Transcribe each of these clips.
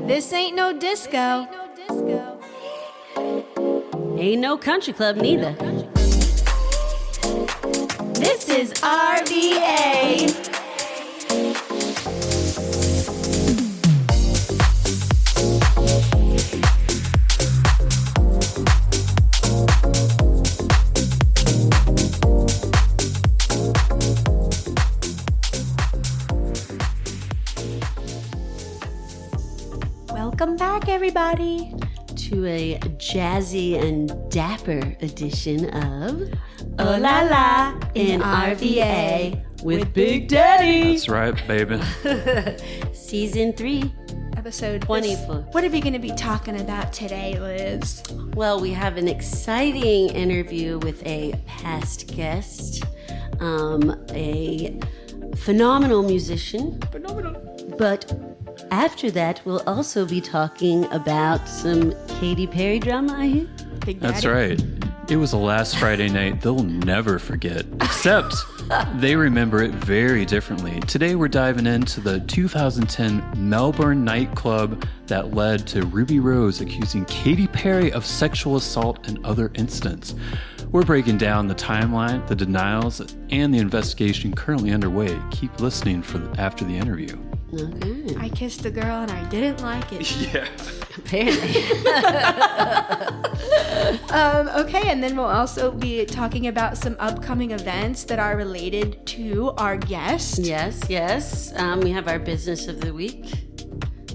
This ain't no disco. Ain't no country club neither. This is RVA. Welcome back, everybody, To a jazzy and dapper edition of Oh La La in RVA with Big Daddy. That's right, baby. Season 3, episode 24. What are we going to be talking about today, Liz? Well, we have an exciting interview with a past guest, a phenomenal musician. But after that, we'll also be talking about some Katy Perry drama, I hear. Big Daddy? That's right. It was a last Friday night they'll never forget, except they remember it very differently. Today we're diving into the 2010 Melbourne nightclub that led to Ruby Rose accusing Katy Perry of sexual assault and other incidents. We're breaking down the timeline, the denials, and the investigation currently underway. Keep listening after the interview. Okay. I kissed a girl and I didn't like it. Yeah. Apparently. Okay, and then we'll also be talking about some upcoming events that are related to our guest. Yes. We have our business of the week.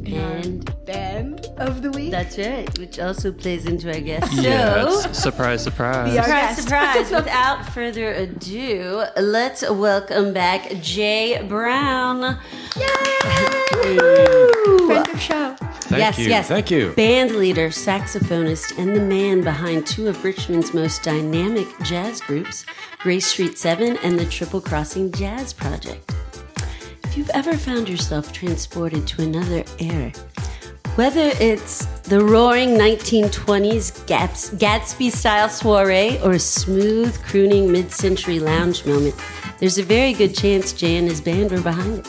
And Band of the week. that's right, which also plays into our guest show. Yes. Surprise, surprise. Yeah. Surprise, guest. surprise. Without further ado, let's welcome back Jay Brown. Friend of show. Thank you. Thank you. Bandleader, saxophonist, and the man behind two of Richmond's most dynamic jazz groups, Grace Street 7 and the Triple Crossing Jazz Project. If you've ever found yourself transported to another era, whether it's the roaring 1920s Gatsby-style soirée or a smooth, crooning mid-century lounge moment, there's a very good chance Jay and his band were behind it.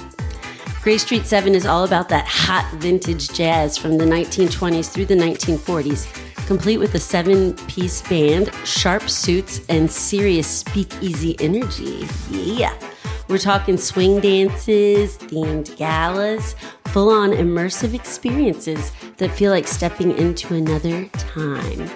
Grace Street 7 is all about that hot vintage jazz from the 1920s through the 1940s, complete with a 7-piece band, sharp suits, and serious speakeasy energy. Yeah. We're talking swing dances, themed galas, full-on immersive experiences that feel like stepping into another time.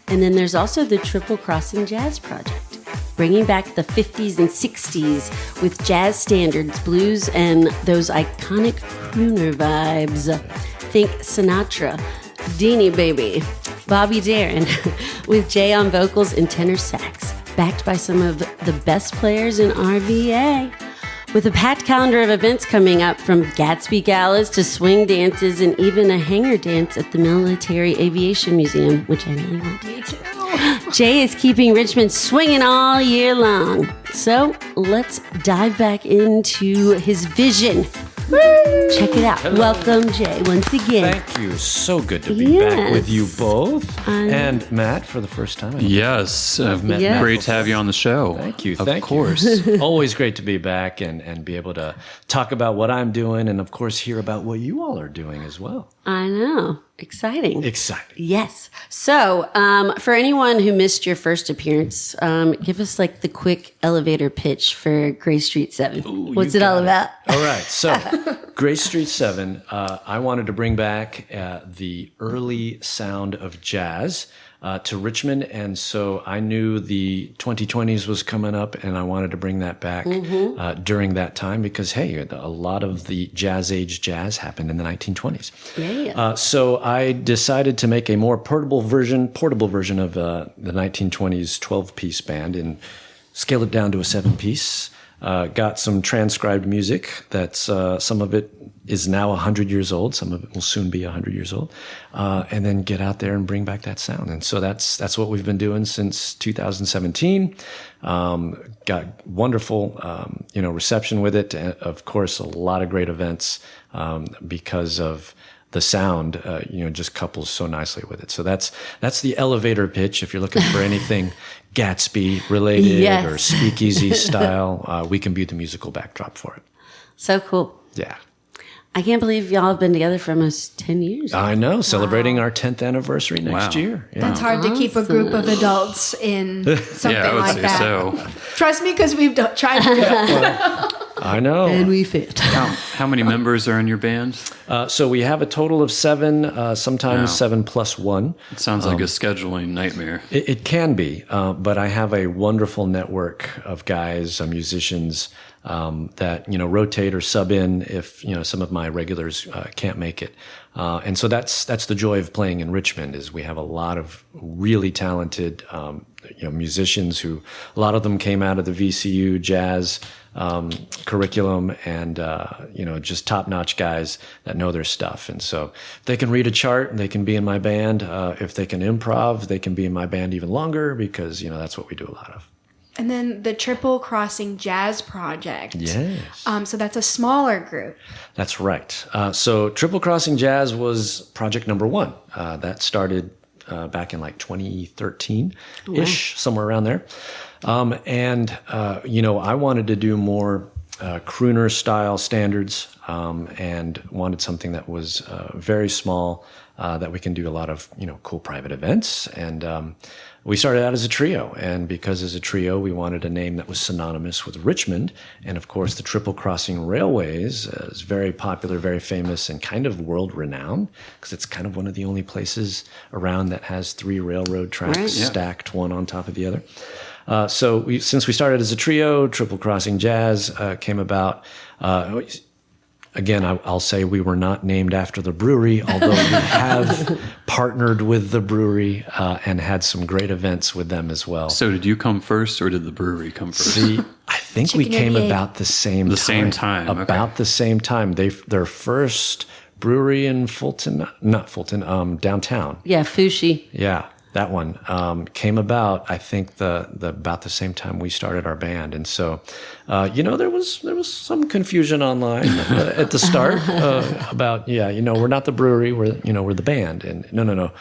And then there's also the Triple Crossing Jazz Project, bringing back the 50s and 60s with jazz standards, blues, and those iconic crooner vibes. Think Sinatra, Deanie Baby, Bobby Darin, with Jay on vocals and tenor sax, backed by some of the best players in RVA. With a packed calendar of events coming up, from Gatsby galas to swing dances and even a hangar dance at the Military Aviation Museum, which I really want to. Me too. Jay is keeping Richmond swinging all year long. So let's dive back into his vision. Check it out. Hello. Welcome, Jay, once again. Thank you. So good to be back with you both. And Matt, for the first time. Yes. I've met Yes. Matt Great to before. have you on the show. Thank you. Of Thank course. you. Always great to be back and be able to talk about what I'm doing and, of course, hear about what you all are doing as well. I know. Exciting. Exciting. Yes. So, for anyone who missed your first appearance, give us like the quick elevator pitch for Grace Street 7. What's You it all got about? All right. So, Grace Street 7, I wanted to bring back the early sound of jazz to Richmond. And so I knew the 2020s was coming up and I wanted to bring that back during that time because, hey, a lot of the jazz age jazz happened in the 1920s. Yeah. So I decided to make a more portable version of the 1920s 12-piece band and scale it down to a 7-piece. Got some transcribed music that's some of it is now 100 years old. Some of it will soon be 100 years old. And then get out there and bring back that sound. And so that's what we've been doing since 2017. Got wonderful, reception with it. And of course, a lot of great events because of the sound, just couples so nicely with it. So that's the elevator pitch. If you're looking for anything Gatsby related Yes. or speakeasy style, we can be the musical backdrop for it. So cool. Yeah. I can't believe y'all have been together for almost 10 years. I know, celebrating our 10th anniversary next year. Yeah. That's hard to keep a group of adults in something Yeah, I would like say that. so. Trust me, because we've tried to do it. I know. And we fit. How many members are in your band? So we have a total of 7, sometimes Wow. 7 plus 1. It sounds like a scheduling nightmare. It can be, but I have a wonderful network of guys, musicians that rotate or sub in if some of my regulars can't make it, and so that's the joy of playing in Richmond is we have a lot of really talented musicians who a lot of them came out of the VCU jazz curriculum and just top-notch guys that know their stuff, and so if they can read a chart, they can be in my band. If they can improv, they can be in my band even longer because that's what we do a lot of. And then the Triple Crossing Jazz Project. Yes. So that's a smaller group. That's right. So Triple Crossing Jazz was project number 1. That started back in like 2013-ish, somewhere around there. I wanted to do more crooner style standards and wanted something that was very small, that we can do a lot of cool private events. And we started out as a trio, and because as a trio we wanted a name that was synonymous with Richmond, and of course the Triple Crossing Railways is very popular, very famous, and kind of world renowned because it's kind of one of the only places around that has 3 railroad tracks stacked one on top of the other. Since we started as a trio, Triple Crossing Jazz came about. Again, I'll say we were not named after the brewery, although we have partnered with the brewery and had some great events with them as well. So did you come first or did the brewery come first? See, I think we came about the same time. Same time. About the same time. Their first brewery in downtown. Yeah, Fushi. Yeah. That one came about, I think, about the same time we started our band, and so there was some confusion online at the start about we're not the brewery, we're the band, and no,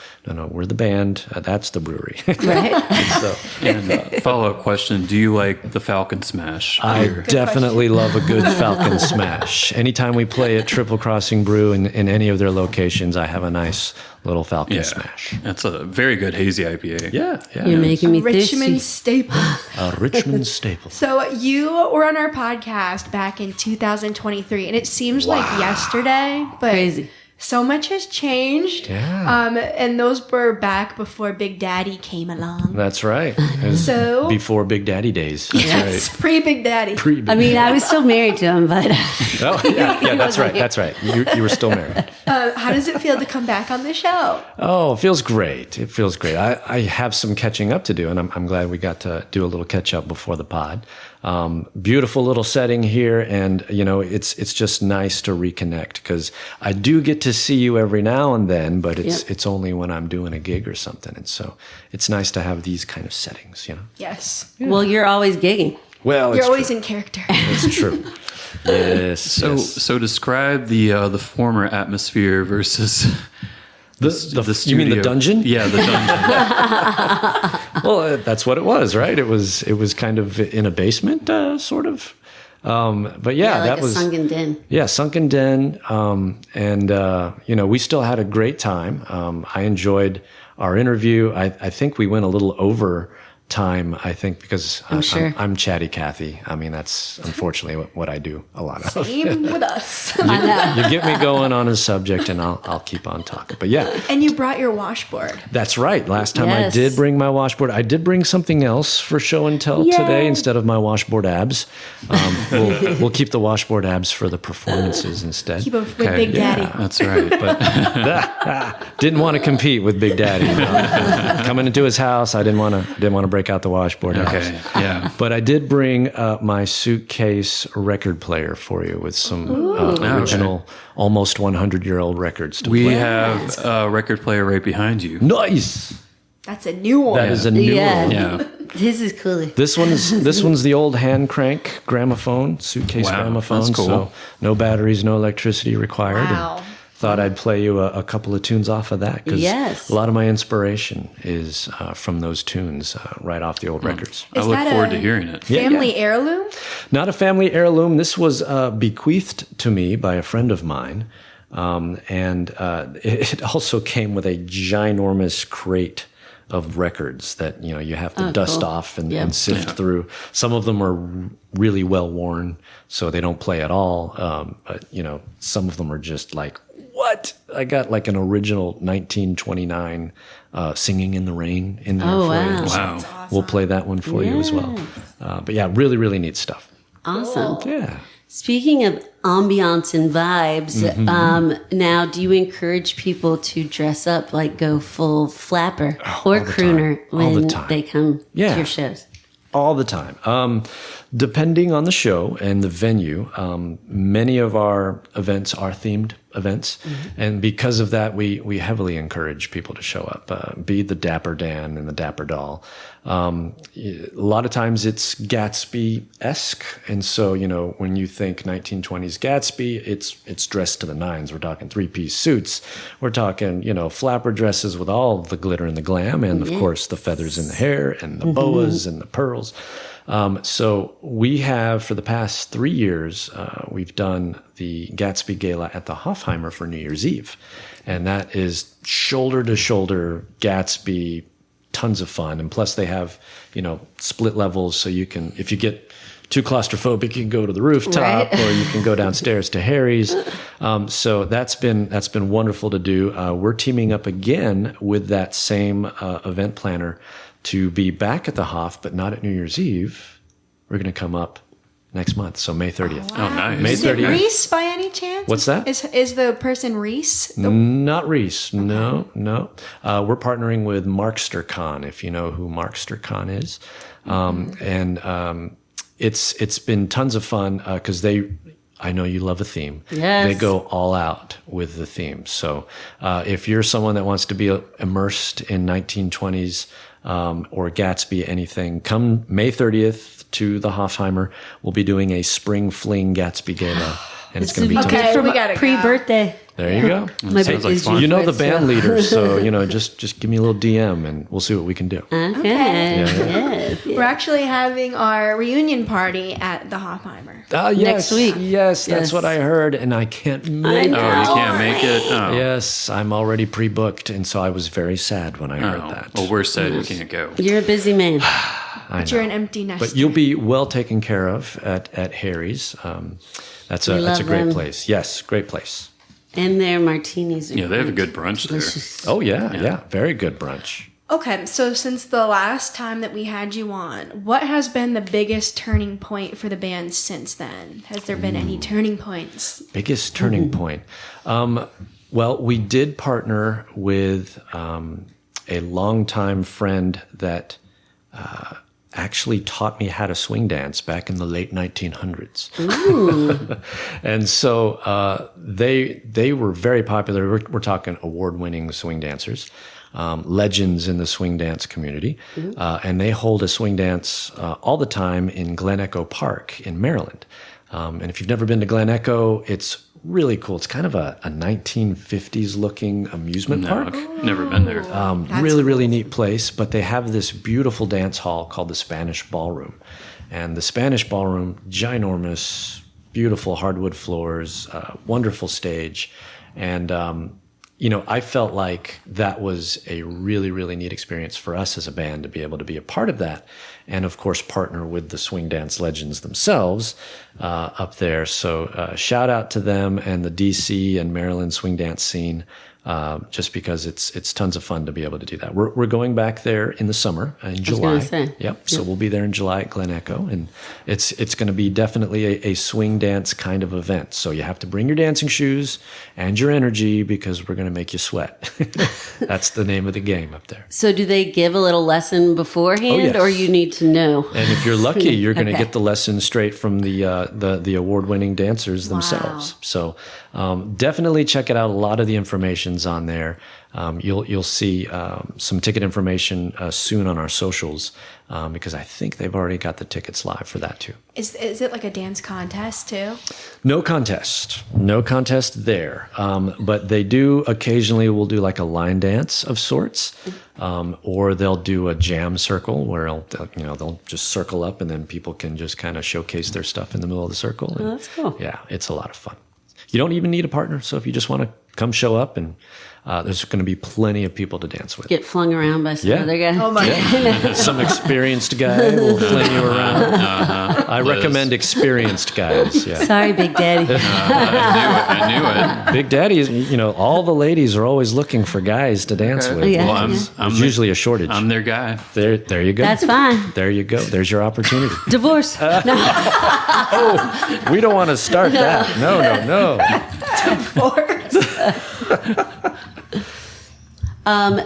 we're the band, that's the brewery. Right. Follow-up question: do you like the Falcon Smash? I definitely love a good Falcon Smash. Anytime we play at Triple Crossing Brew in any of their locations, I have a nice little Falcon Smash. That's a very good hazy IPA. Yeah. You're making me Richmond thirsty. staple. A Richmond staple. So you were on our podcast back in 2023, and it seems like yesterday, but Crazy. so much has changed. Yeah. And those were back before Big Daddy came along. That's right. It was So- before Big Daddy days. That's Yes, pre-Big Daddy. right. I mean, I was still married to him, but Oh, yeah, that's right. That's right. You were still married. How does it feel to come back on the show? Oh, it feels great. It feels great. I have some catching up to do, and I'm glad we got to do a little catch up before the pod. Beautiful little setting here, and it's just nice to reconnect because I do get to see you every now and then, but it's only when I'm doing a gig or something, and so it's nice to have these kind of settings. Yes. well, you're always gigging. Well, You're always in character. It's true. Yes. So describe the former atmosphere versus the studio. you mean the dungeon? Yeah, the dungeon. Well, that's what it was, right? It was kind of in a basement, sort of. But yeah, Like that a was sunken den. Yeah, sunken den. And we still had a great time. I enjoyed our interview. I think we went a little over time, I think, because I'm chatty Cathy. I mean, that's unfortunately what I do a lot of. Same with us. You get me going on a subject and I'll keep on talking. But yeah, And you brought your washboard. that's right. Last time I Yes. did bring my washboard. I did bring something else for show and tell today instead of my washboard abs. We'll keep the washboard abs for the performances instead. Keep up with Big Daddy. That's right. But Didn't want to compete with Big Daddy. Coming into his house, I didn't want to break out the washboard abs. okay, yeah. But I did bring my suitcase record player for you with some original, almost 100-year-old records to We play. have a record player right behind you. Nice. That's a new one. That is a new one. Yeah. This is cool. This one's the old hand crank gramophone, suitcase Wow, gramophone. that's cool. So no batteries, no electricity required. Wow. And thought I'd play you a couple of tunes off of that because Yes. a lot of my inspiration is from those tunes right off the old records. I look forward to hearing it. Family heirloom? Not a family heirloom. This was bequeathed to me by a friend of mine. And it also came with a ginormous crate of records that, you have to dust off and sift through. Some of them are really well worn, so they don't play at all. But, some of them are just like, what? I got like an original 1929 Singing in the Rain in there for you. Wow. So Wow. we'll play that one for you as well. But yeah, really, really neat stuff. Awesome. Yeah. Speaking of ambiance and vibes, now do you encourage people to dress up, like go full flapper or all the crooner time. All the when time. they come to Yeah. your shows? All the time. Depending on the show and the venue, many of our events are themed events. And because of that, we heavily encourage people to show up, be the Dapper Dan and the Dapper Doll. A lot of times it's Gatsby-esque. And so, when you think 1920s Gatsby, it's dressed to the nines. We're talking 3-piece suits. We're talking, flapper dresses with all the glitter and the glam. And of course, the feathers in the hair and the boas and the pearls. So we have, for the past 3 years, we've done the Gatsby Gala at the Hofheimer for New Year's Eve. And that is shoulder to shoulder Gatsby, tons of fun. And plus they have, split levels. So you can, if you get too claustrophobic, you can go to the rooftop or you can go downstairs to Harry's. So that's been wonderful to do. We're teaming up again with that same event planner to be back at the Hof, but not at New Year's Eve. We're going to come up next month, so May 30th. Oh, nice. May Is it 30th. Reese by any chance? What's that? Is the person Reese? Not Reese. No. We're partnering with Markstercon, if you know who Markstercon is. It's been tons of fun because I know you love a theme. Yes. They go all out with the theme. So if you're someone that wants to be immersed in 1920s or Gatsby, anything, come May 30th to the Hofheimer. We'll be doing a Spring Fling Gatsby Gala. And it's going to be Okay. tons. For we my gotta go. pre-birthday. There you go. My Sounds like birthday's fun. You know the June band 5th, leader, so just give me a little DM and we'll see what we can do. Okay. Yeah. Yes. We're actually having our reunion party at the Hofheimer. Yes, Next week. Yes, that's Yes. what I heard, and I can't make know. it. Oh, you can't make it? Oh. Yes, I'm already pre-booked, and so I was very sad when I heard Oh. that. Well, we're sad you can't go. You're a busy man. But you're an empty nester. But you'll be well taken care of at Harry's. That's a love great them. place. Yes, great place. And their martinis are Yeah, they have a great. good brunch there. Delicious. Oh yeah, very good brunch. Okay, so since the last time that we had you on, what has been the biggest turning point for the band since then? Has there been any turning points? Biggest turning point. Well, we did partner with a longtime friend that actually taught me how to swing dance back in the late 1900s. And so they were very popular. We're talking award-winning swing dancers, legends in the swing dance community. And they hold a swing dance all the time in Glen Echo Park in Maryland. And if you've never been to Glen Echo, it's really cool. It's kind of a 1950s looking amusement No, park. I've never been there. Really neat place. But they have this beautiful dance hall called the Spanish Ballroom. And the Spanish Ballroom, ginormous, beautiful hardwood floors, wonderful stage. And, I felt like that was a really, really neat experience for us as a band to be able to be a part of that. And of course, partner with the swing dance legends themselves up there. So shout out to them and the DC and Maryland swing dance scene. Just because it's tons of fun to be able to do that. We're going back there in the summer in July. Yep. So we'll be there in July at Glen Echo, and it's going to be definitely a swing dance kind of event. So you have to bring your dancing shoes and your energy because we're going to make you sweat. That's the name of the game up there. So do they give a little lesson beforehand, yes. or you need to know? And if you're lucky, you're going to Okay. get the lesson straight from the award-winning dancers themselves. So Definitely check it out. A lot of the information's on there. You'll see some ticket information soon on our socials because I think they've already got the tickets live for that too. Is it like a dance contest too? No contest there. But they do occasionally will do like a line dance of sorts, or they'll do a jam circle where they'll just circle up and then people can just kind of showcase their stuff in the middle of the circle. And, that's cool. Yeah, it's a lot of fun. You don't even need a partner, so if you just want to come show up, and there's going to be plenty of people to dance with. Get flung around by some other guy. Oh my God. Some experienced guy will fling you around. I recommend experienced guys. Yeah. Sorry, Big Daddy. I knew it. Big Daddy is, all the ladies are always looking for guys to dance with. Yeah. Well, There's usually a shortage. I'm their guy. There you go. That's fine. There you go. There's your opportunity. Divorce. We don't want to start that. No.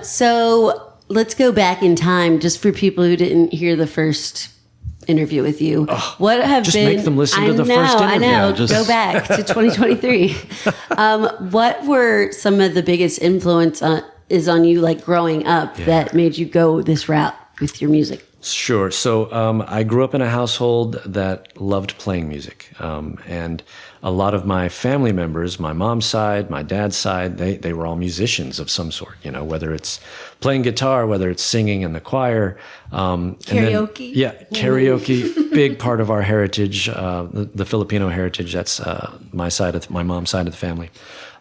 So let's go back in time just for people who didn't hear the first interview with you. What have just been? make them listen to the first interview. I know. Just go back to 2023. What were some of the biggest influence on you, like growing up, that made you go this route with your music? Sure. So I grew up in a household that loved playing music. And a lot of my family members, my mom's side, my dad's side, they were all musicians of some sort, whether it's playing guitar, whether it's singing in the choir. Karaoke? Karaoke, big part of our heritage, the Filipino heritage. That's my mom's side of the family.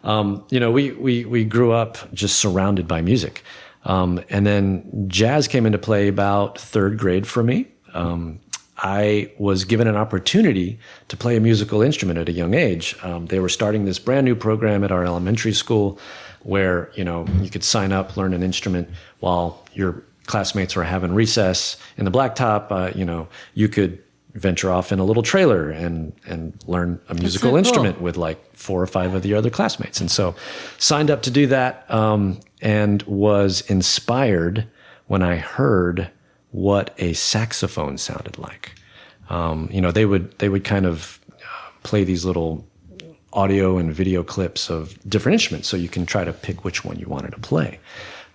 We grew up just surrounded by music. And then jazz came into play about third grade for me. I was given an opportunity to play a musical instrument at a young age. They were starting this brand new program at our elementary school where, you could sign up, learn an instrument while your classmates were having recess in the blacktop. You could venture off in a little trailer and learn a musical instrument with like 4 or 5 of the other classmates. And so signed up to do that, and was inspired when I heard what a saxophone sounded like. They would kind of play these little audio and video clips of different instruments so you can try to pick which one you wanted to play.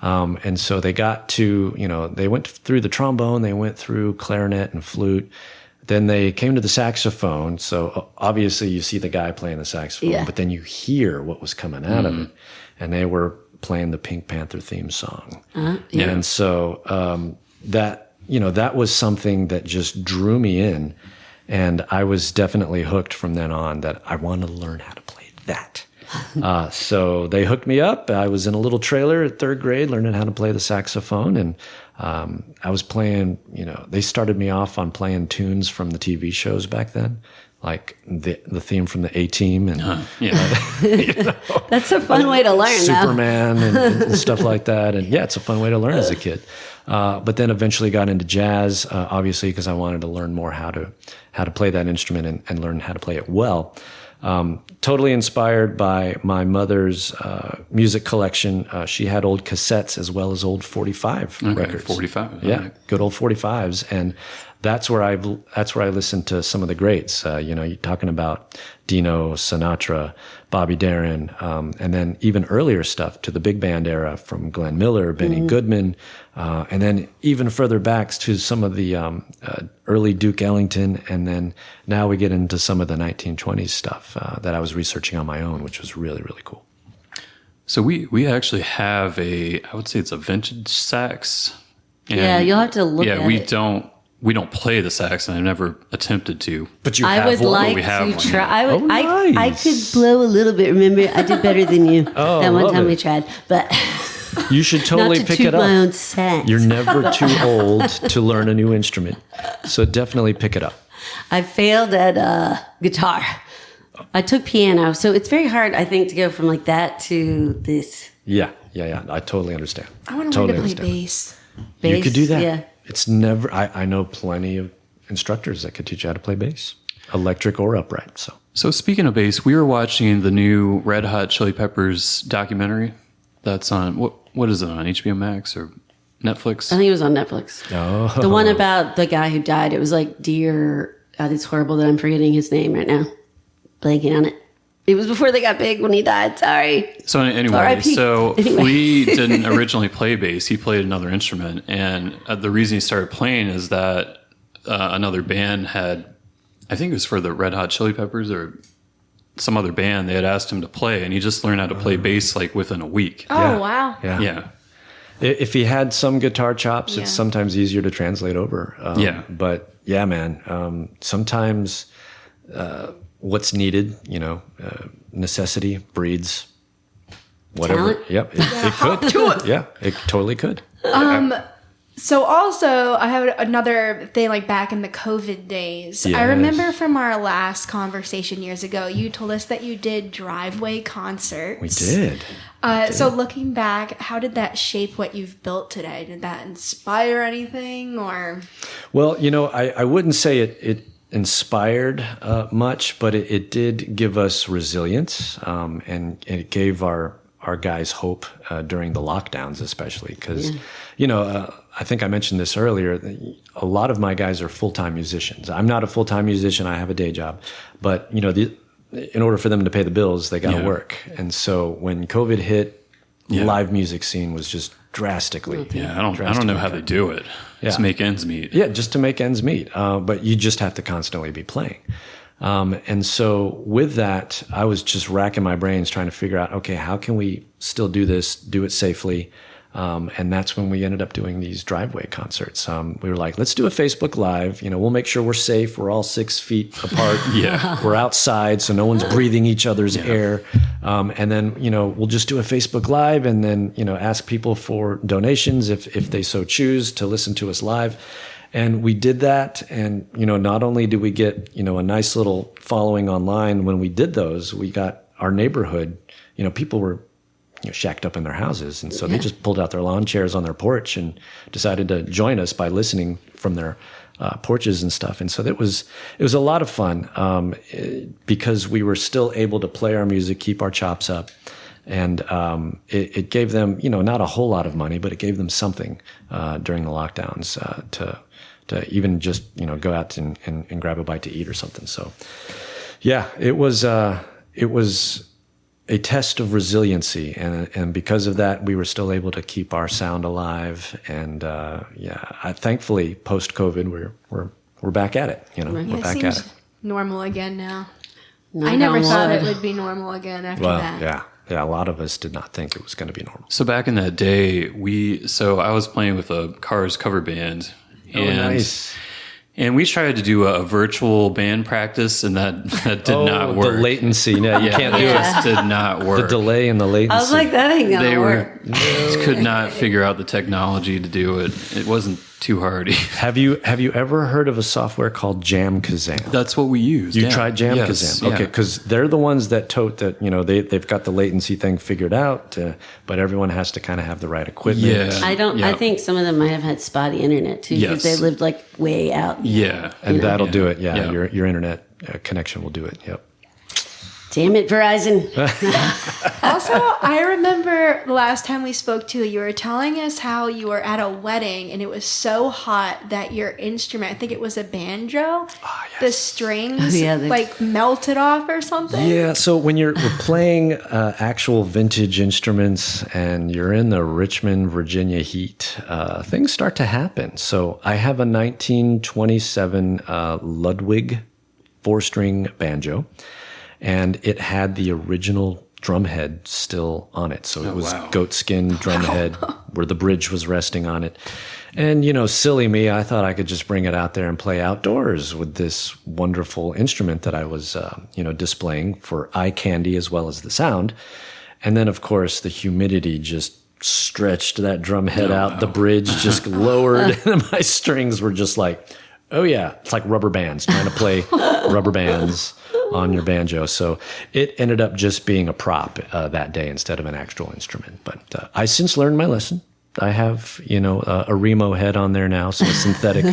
And so they got to, they went through the trombone, they went through clarinet and flute. Then they came to the saxophone. So obviously you see the guy playing the saxophone, but then you hear what was coming out of it. And they were playing the Pink Panther theme song. And so that was something that just drew me in. And I was definitely hooked from then on that I wanted to learn how to play that. So they hooked me up. I was in a little trailer at third grade learning how to play the saxophone. And I was playing, they started me off on playing tunes from the TV shows back then, like the theme from the A-Team. And That's a fun way to learn, Superman and stuff like that. And it's a fun way to learn as a kid. But then eventually got into jazz, obviously, because I wanted to learn more how to play that instrument and learn how to play it well. Totally inspired by my mother's music collection. She had old cassettes as well as old 45 records. 45. Yeah, good old 45s, and that's where I listened to some of the greats. You're talking about Dino, Sinatra, Bobby Darin, and then even earlier stuff to the big band era from Glenn Miller, Benny Goodman, and then even further back to some of the early Duke Ellington, and then now we get into some of the 1920s stuff that I was researching on my own, which was really, really cool. So we actually have I would say it's a vintage sax. And you'll have to look at it. We don't play the sax, and I've never attempted to. But you I have would one. like we have to one, try. yeah. I could blow a little bit. Remember, I did better than you that one love time it. we tried. But You should totally not to pick toot it up. my own sax. You're never too old to learn a new instrument, so definitely pick it up. I failed at guitar. I took piano, so it's very hard, I think, to go from like that to this. Yeah. I totally understand. I want to learn to play bass. You could do that. Yeah. It's never. I know plenty of instructors that could teach you how to play bass, electric or upright. So speaking of bass, we were watching the new Red Hot Chili Peppers documentary. That's on what is it on HBO Max or Netflix? I think it was on Netflix. Oh. The one about the guy who died. It was like Dear. God, it's horrible that I'm forgetting his name right now. Blanking on it. It was before they got big when he died. Sorry. So anyway, R.I.P. so Flea didn't originally play bass. He played another instrument. And the reason he started playing is that another band had, I think it was for the Red Hot Chili Peppers or some other band, they had asked him to play, and he just learned how to play bass like within a week. Oh, wow. Yeah. If he had some guitar chops, it's sometimes easier to translate over. But yeah, man, sometimes what's needed, necessity breeds whatever. Talent? Yep, it could. Do it. Yeah, it totally could. So also, I have another thing, like back in the COVID days. Yes. I remember from our last conversation years ago, you told us that you did driveway concerts. We did. So looking back, how did that shape what you've built today? Did that inspire anything, or? Well, I wouldn't say it inspired much, but it did give us resilience, and it gave our guys hope during the lockdowns, especially because, I think I mentioned this earlier. A lot of my guys are full-time musicians. I'm not a full-time musician. I have a day job, but in order for them to pay the bills, they got to work. And so when COVID hit, the live music scene was just drastically. Yeah, I don't know how they do it. Just make ends meet. Yeah, just to make ends meet. But you just have to constantly be playing. And so with that, I was just racking my brains trying to figure out, okay, how can we still do this, do it safely? And that's when we ended up doing these driveway concerts. We were like, let's do a Facebook Live. We'll make sure we're safe. We're all 6 feet apart. We're outside, so no one's breathing each other's air. And then, we'll just do a Facebook Live and then, ask people for donations if they so choose to listen to us live. And we did that. And, not only did we get, a nice little following online when we did those, we got our neighborhood, people were shacked up in their houses. And so they just pulled out their lawn chairs on their porch and decided to join us by listening from their porches and stuff. And so it was a lot of fun because we were still able to play our music, keep our chops up. And it gave them, not a whole lot of money, but it gave them something during the lockdowns to even just, go out and grab a bite to eat or something. So, yeah, it was a test of resiliency, and because of that, we were still able to keep our sound alive. And thankfully, post COVID, we're back at it. We're back at it. Normal again now. Knock I never on thought wood. it would be normal again after that. Yeah. A lot of us did not think it was going to be normal. So back in that day, I was playing with a Cars cover band. And, nice. And we tried to do a virtual band practice, and that did not work. The latency. No, you can't do it. it. Just did not work. The delay and the latency. I was like, that ain't gonna work. Could not figure out the technology to do it. It wasn't too hardy. Have you ever heard of a software called Jam Kazam? That's what we used. You tried Jam Kazam? Yeah. Okay, because they're the ones that tote that, they've got the latency thing figured out, but everyone has to kind of have the right equipment. Yeah. I think some of them might have had spotty internet too, because they lived like way out. Yeah. And that'll do it. Yeah. Your internet connection will do it. Yep. Damn it, Verizon. Also, I remember the last time we spoke to you, you were telling us how you were at a wedding and it was so hot that your instrument, I think it was a banjo, the strings melted off or something. Yeah, so when we're playing actual vintage instruments and you're in the Richmond, Virginia heat, things start to happen. So I have a 1927 Ludwig 4-string banjo. And it had the original drum head still on it. So it was goatskin drum head where the bridge was resting on it. And, silly me, I thought I could just bring it out there and play outdoors with this wonderful instrument that I was, displaying for eye candy as well as the sound. And then, of course, the humidity just stretched that drum head out. The bridge just lowered. And my strings were just like, oh, yeah, it's like rubber bands, trying to play rubber bands on your banjo. So it ended up just being a prop that day instead of an actual instrument. But I since learned my lesson. I have, a Remo head on there now, so a synthetic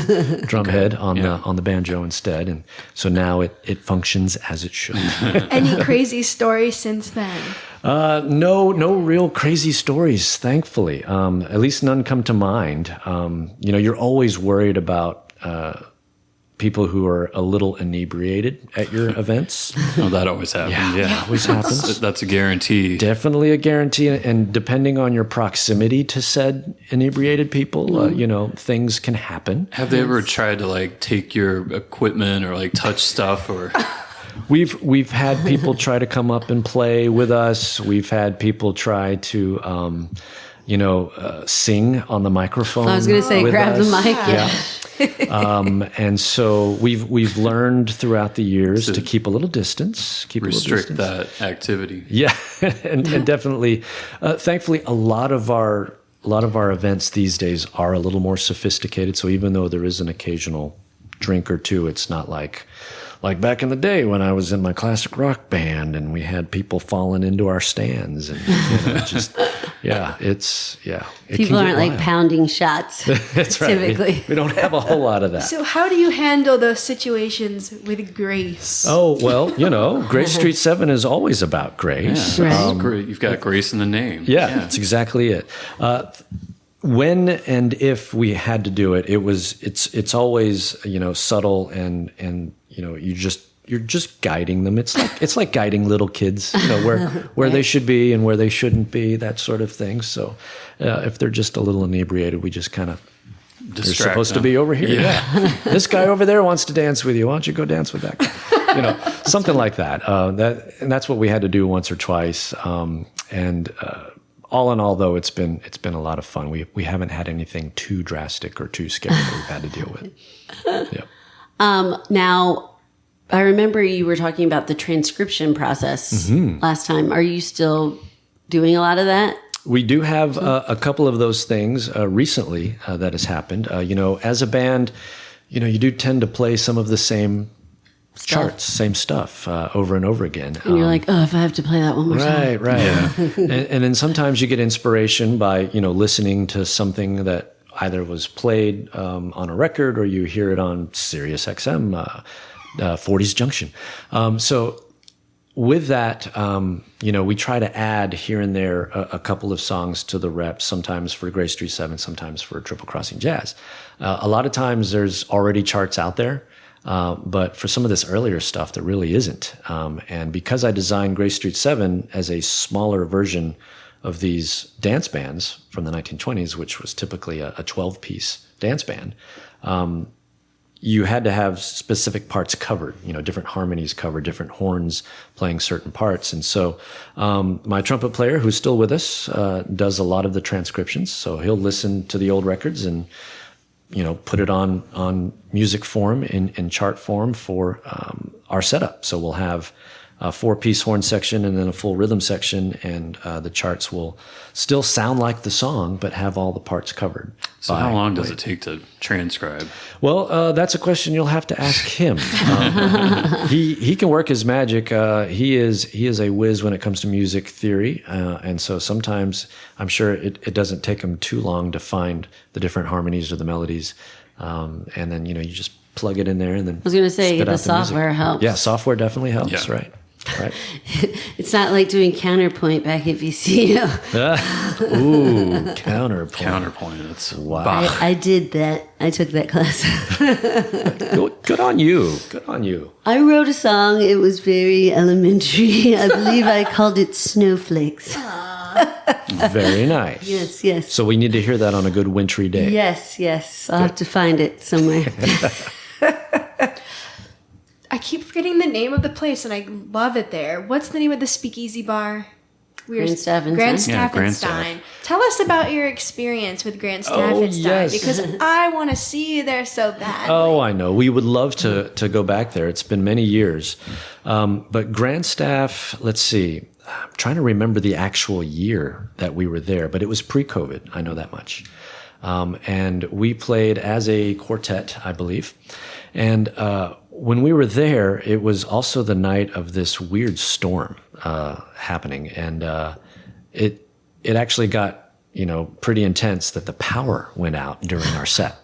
drum head on the banjo instead. And so now it functions as it should. Any crazy stories since then? No real crazy stories, thankfully. At least none come to mind. You're always worried about people who are a little inebriated at your events. Oh, that always happens. Yeah. Always happens. That's a guarantee. Definitely a guarantee. And depending on your proximity to said inebriated people, things can happen. Have they ever tried to like take your equipment or like touch stuff or? We've had people try to come up and play with us. We've had people try to, sing on the microphone. I was going to say, grab the mic. Yeah. And so we've learned throughout the years to keep a little distance, restrict that activity. Yeah, and definitely, thankfully, a lot of our events these days are a little more sophisticated. So even though there is an occasional drink or two, it's not like back in the day when I was in my classic rock band and we had people falling into our stands and People aren't like pounding shots. That's right. Typically. We don't have a whole lot of that. So how do you handle those situations with grace? Oh, well, Grace Street 7 is always about grace. Yeah, right. Great. You've got grace in the name. Yeah, that's exactly it. When and if we had to do it, it's always subtle and you're just guiding them. It's like guiding little kids, where they should be and where they shouldn't be, that sort of thing. So if they're just a little inebriated, we just kind of they're supposed to be over here. Yeah. This guy over there wants to dance with you. Why don't you go dance with that guy? Something like that. And that's what we had to do once or twice. All in all, though, it's been a lot of fun. We haven't had anything too drastic or too scary that we've had to deal with. Yeah. Now, I remember you were talking about the transcription process last time. Are you still doing a lot of that? We do have a couple of those things recently that has happened. As a band, you do tend to play some of the same charts, same stuff over and over again. And you're like, if I have to play that one more time. Right. Yeah. and then sometimes you get inspiration by, listening to something that either was played on a record or you hear it on Sirius XM, 40s Junction. So with that, we try to add here and there a couple of songs to the reps, sometimes for Grace Street 7, sometimes for Triple Crossing Jazz. A lot of times there's already charts out there. But for some of this earlier stuff, there really isn't. And because I designed Grace Street 7 as a smaller version of these dance bands from the 1920s, which was typically a 12-piece dance band, you had to have specific parts covered, different harmonies covered, different horns playing certain parts. And so my trumpet player, who's still with us, does a lot of the transcriptions. So he'll listen to the old records and put it on music form in chart form for our setup. So we'll have a 4-piece horn section and then a full rhythm section, and the charts will still sound like the song, but have all the parts covered. So how long does it take to transcribe? Well, that's a question you'll have to ask him. He can work his magic. He is a whiz when it comes to music theory, and so sometimes I'm sure it doesn't take him too long to find the different harmonies or the melodies, and then you just plug it in there and then. I was going to say the software helps. Yeah, software definitely helps. Yeah. Right. It's not like doing counterpoint back at VCU. Ooh, counterpoint. Counterpoint. That's wow. I did that. I took that class. Good on you. Good on you. I wrote a song. It was very elementary. I believe I called it Snowflakes. Very nice. Yes. So we need to hear that on a good wintry day. Yes. I'll have to find it somewhere. I keep forgetting the name of the place, and I love it there. What's the name of the speakeasy bar? Grand Staffenstein. Tell us about your experience with Grand Staffenstein, because I want to see you there so bad. Oh, I know. We would love to go back there. It's been many years. But Grand Staff, let's see. I'm trying to remember the actual year that we were there, but it was pre-COVID. I know that much. And we played as a quartet, I believe. And when we were there, it was also the night of this weird storm happening, and it actually got pretty intense that the power went out during our set.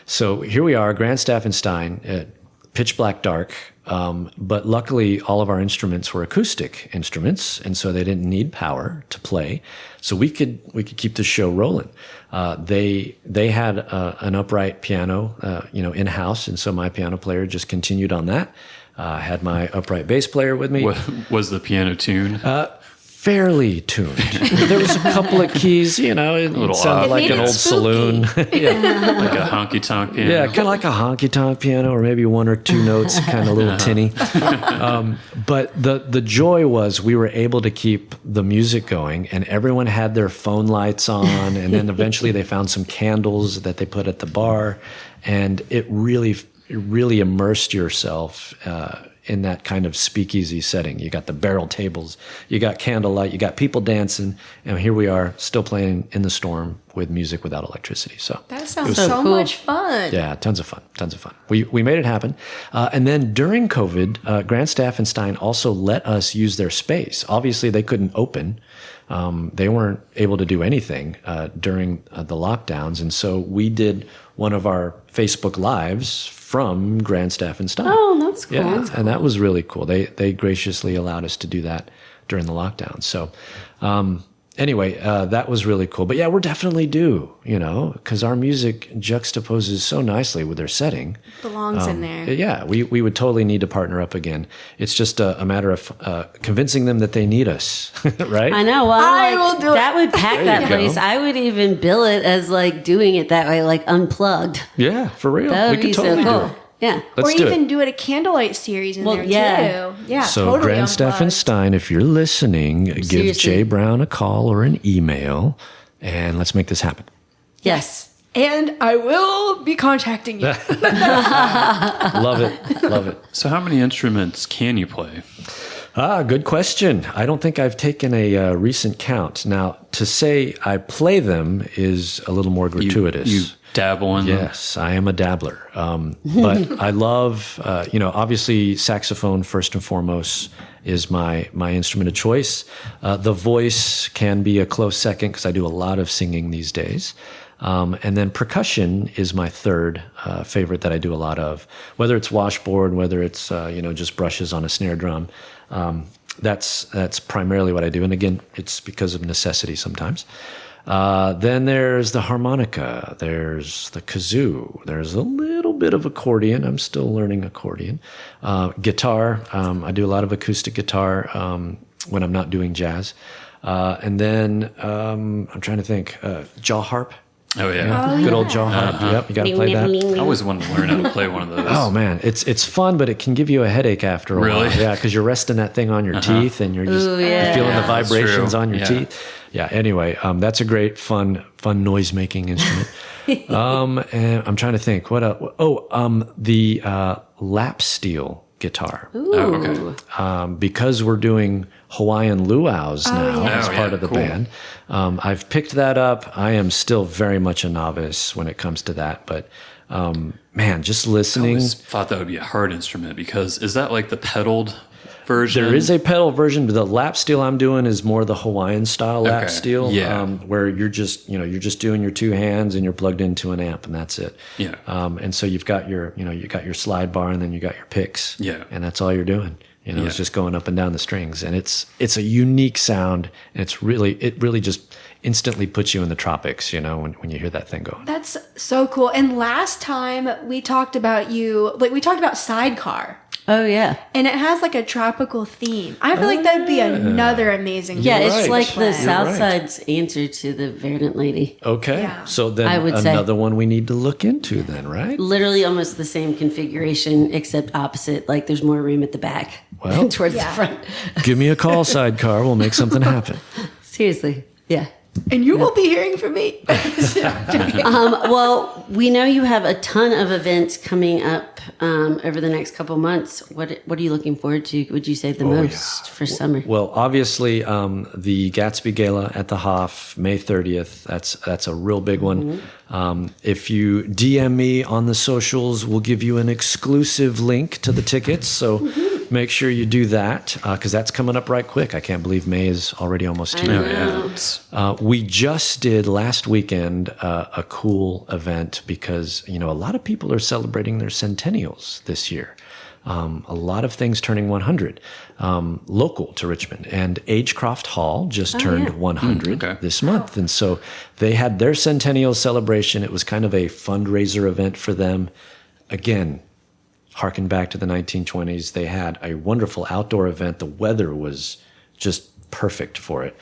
So here we are, Grand Staffenstein, pitch black dark, But luckily, all of our instruments were acoustic instruments, and so they didn't need power to play. So we could keep the show rolling. They had an upright piano, in house, and so my piano player just continued on that. Had my upright bass player with me. What was the piano tuned? Fairly tuned. There was a couple of keys, it sounded like an old saloon. Yeah. Like a honky tonk piano? Yeah, kind of like a honky tonk piano, or maybe one or two notes, kind of a little tinny. But the joy was we were able to keep the music going, and everyone had their phone lights on, and then eventually they found some candles that they put at the bar, and it really immersed yourself in that kind of speakeasy setting. You got the barrel tables, you got candlelight, you got people dancing, and here we are still playing in the storm with music without electricity. So that sounds so cool. Much fun. Yeah, tons of fun. We made it happen. And then during COVID, Grandstaff and Stein also let us use their space. Obviously, they couldn't open. They weren't able to do anything during the lockdowns. And so we did one of our Facebook Lives from Grandstaff and Stein. Oh, that's cool. Yeah, and that was really cool. They graciously allowed us to do that during the lockdown. So anyway, that was really cool. But yeah, we're definitely due, because our music juxtaposes so nicely with their setting. Belongs in there. Yeah, we would totally need to partner up again. It's just a matter of convincing them that they need us, right? I know. Well, I will do that it. would pack that place. Go. I would even bill it as doing it that way, unplugged. Yeah, for real. That would we be could totally so cool. do it. Yeah. Let's or do even it. do it a candlelight series in there too. Yeah, So totally Grandstaff and unplugged. Stein, if you're listening, give Seriously. Jay Brown a call or an email, and let's make this happen. Yes. And I will be contacting you. Love it. So how many instruments can you play? Good question. I don't think I've taken a recent count. Now, to say I play them is a little more gratuitous. You dabble in them? Yes, I am a dabbler. But I love, obviously saxophone first and foremost is my instrument of choice. The voice can be a close second because I do a lot of singing these days. And then percussion is my third favorite that I do a lot of, whether it's washboard, whether it's, just brushes on a snare drum. That's primarily what I do. And again, it's because of necessity sometimes. Then there's the harmonica, there's the kazoo, there's a little bit of accordion. I'm still learning accordion. Guitar, I do a lot of acoustic guitar when I'm not doing jazz. And then I'm trying to think, jaw harp. Oh, yeah. Good old jaw harp. Yep, you got to play that. I always wanted to learn how to play one of those. Oh man, it's fun, but it can give you a headache after a Really? while. Yeah, because you're resting that thing on your teeth, and you're just Ooh, yeah. you're feeling the That's vibrations true. on your Yeah. teeth. Yeah. Anyway, that's a great fun noise making instrument. And I'm trying to think what else. Oh, the lap steel guitar. Ooh. Oh, okay. Because we're doing Hawaiian luau's now yeah. as Oh, part yeah, of the cool. band. I've picked that up. I am still very much a novice when it comes to that, but man, just I listening. always thought that would be a hard instrument because is that like the pedaled version? There is a pedal version, but the lap steel I'm doing is more the Hawaiian style lap Okay. steel, Yeah. where you're just doing your two hands and you're plugged into an amp and that's it. Yeah. And so you've got your slide bar and then you got your picks. Yeah. And that's all you're doing. It's Yeah. just going up and down the strings, and it's a unique sound, and it really just instantly puts you in the tropics, when you hear that thing going. That's so cool. And last time we talked about Sidecar. Oh, yeah. And it has a tropical theme. I feel like that'd be another amazing Yeah, thing it's to like play. the South right. Side's answer to the Verdant Lady. Okay. Yeah. So then I would say. another one we need to look into then, right? Literally almost the same configuration, except opposite. There's more room at the back Well, towards Yeah. the front. Give me a call, Sidecar. We'll make something happen. Seriously. Yeah. And you will be hearing from me. Well, we know you have a ton of events coming up over the next couple months. What are you looking forward to, would you say, the most for summer? Well, obviously, the Gatsby Gala at the Hof, May 30th. That's a real big one. If you DM me on the socials, we'll give you an exclusive link to the tickets. So make sure you do that because that's coming up right quick. I can't believe May is already almost here. Oh, yeah. We just did last weekend a cool event because, a lot of people are celebrating their centennials this year. A lot of things turning 100, local to Richmond. And Agecroft Hall just turned 100 this month. And so they had their centennial celebration. It was kind of a fundraiser event for them. Again, harken back to the 1920s. They had a wonderful outdoor event. The weather was just perfect for it.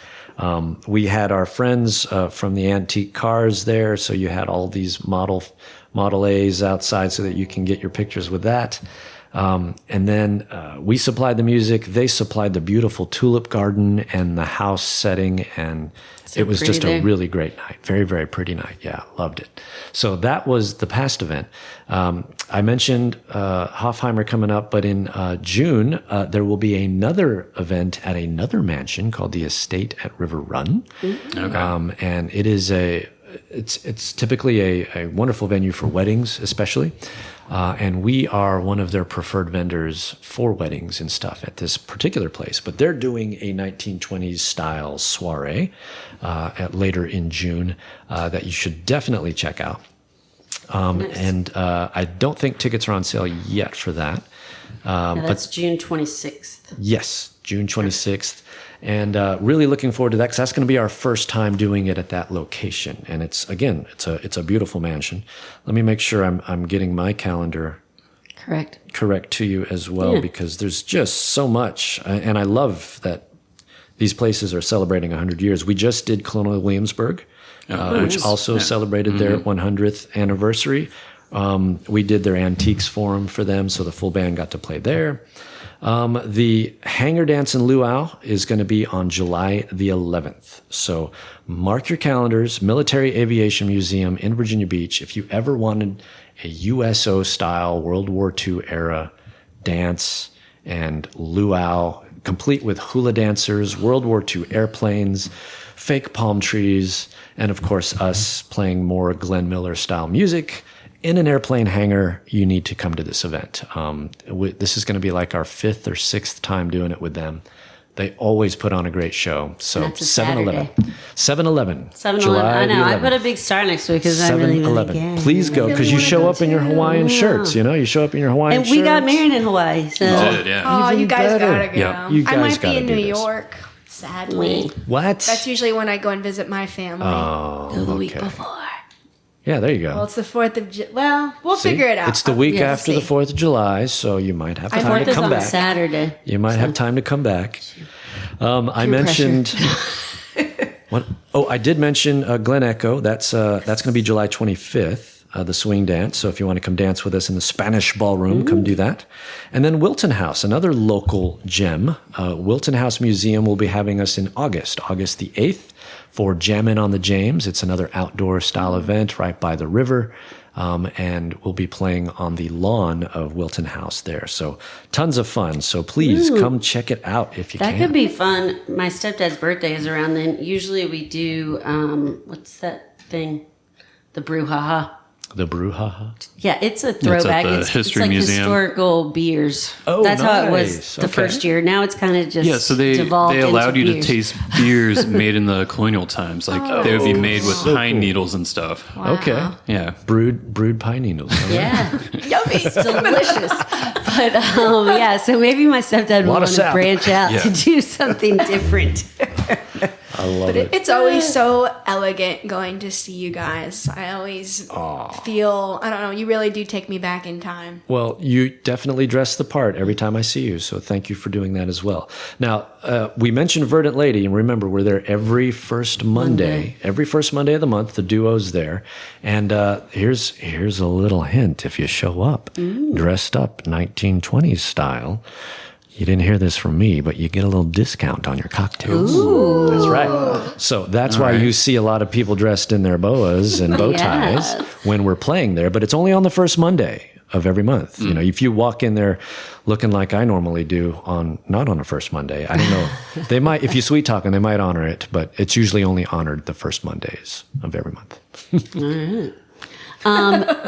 We had our friends from the antique cars there, so you had all these Model A's outside so that you can get your pictures with that. And then we supplied the music. They supplied the beautiful tulip garden and the house setting, and it was just a really great night. Very, very pretty night. Yeah, loved it. So that was the past event. I mentioned Hofheimer coming up, but in June, there will be another event at another mansion called the Estate at River Run. And it is it's typically a wonderful venue for weddings, especially. And we are one of their preferred vendors for weddings and stuff at this particular place. But they're doing a 1920s style soirée later in June that you should definitely check out. And I don't think tickets are on sale yet for that. That's June 26th. Yes, June 26th. And really looking forward to that because that's going to be our first time doing it at that location. And it's a beautiful mansion. Let me make sure I'm getting my calendar correct to you as well, because there's just so much. And I love that these places are celebrating 100 years. We just did Colonial Williamsburg, which also celebrated their 100th anniversary. We did their antiques forum for them, so the full band got to play there. The Hangar Dance in Luau is going to be on July the 11th. So mark your calendars, Military Aviation Museum in Virginia Beach. If you ever wanted a USO-style World War II era dance and luau, complete with hula dancers, World War II airplanes, fake palm trees, and of course us playing more Glenn Miller-style music, in an airplane hangar, you need to come to this event. This is going to be like our 5th or 6th time doing it with them. They always put on a great show. So 7-Eleven. 7-Eleven. 7-Eleven. I know. 11th. I put a big star next to it because I'm really 7-Eleven. Please go because you show up in your Hawaiian shirts. You show up in your Hawaiian shirts. And we got married in Hawaii. So. You did, yeah. Oh, you guys gotta go. Yeah, you guys I might be in New this. York. Sadly. What? That's usually when I go and visit my family. Oh, Go the week before. Yeah, there you go. Well, it's the 4th of July. Well, we'll figure it out. It's the week after the 4th of July, so you might have time to come back. Saturday. You might have time to come back. I mentioned... what? Oh, I did mention Glen Echo. That's going to be July 25th. The swing dance. So if you want to come dance with us in the Spanish Ballroom, come do that. And then Wilton House, another local gem. Wilton House Museum will be having us in August the 8th for Jammin' on the James. It's another outdoor style event right by the river. And we'll be playing on the lawn of Wilton House there. So tons of fun. So please come check it out if you can. That could be fun. My stepdad's birthday is around then. Usually we do, what's that thing? The brouhaha. The brouhaha? Yeah, it's a throwback. It's at the History like Museum. Historical beers. Oh, that's how it was nice. the first year. Now it's kind of just so they allowed you to taste beers made in the colonial times. Like they would be made with pine needles and stuff. Wow. Okay. Yeah. Brewed pine needles. Yeah. Yummy. It's delicious. But so maybe my stepdad will want to branch out to do something different. I love it. It's always so elegant going to see you guys. I always feel, I don't know, you really do take me back in time. Well, you definitely dress the part every time I see you, so thank you for doing that as well. Now, we mentioned Verdant Lady, and remember, we're there every first Monday. Every first Monday of the month, the duo's there. And here's a little hint. If you show up dressed up 1920s style, you didn't hear this from me, but you get a little discount on your cocktails. Ooh. That's right. So that's why you see a lot of people dressed in their boas and bow ties when we're playing there. But it's only on the first Monday of every month. You know, if you walk in there looking like I normally do not on a first Monday, I don't know. They might, if you sweet talk them, they might honor it, but it's usually only honored the first Mondays of every month. All right.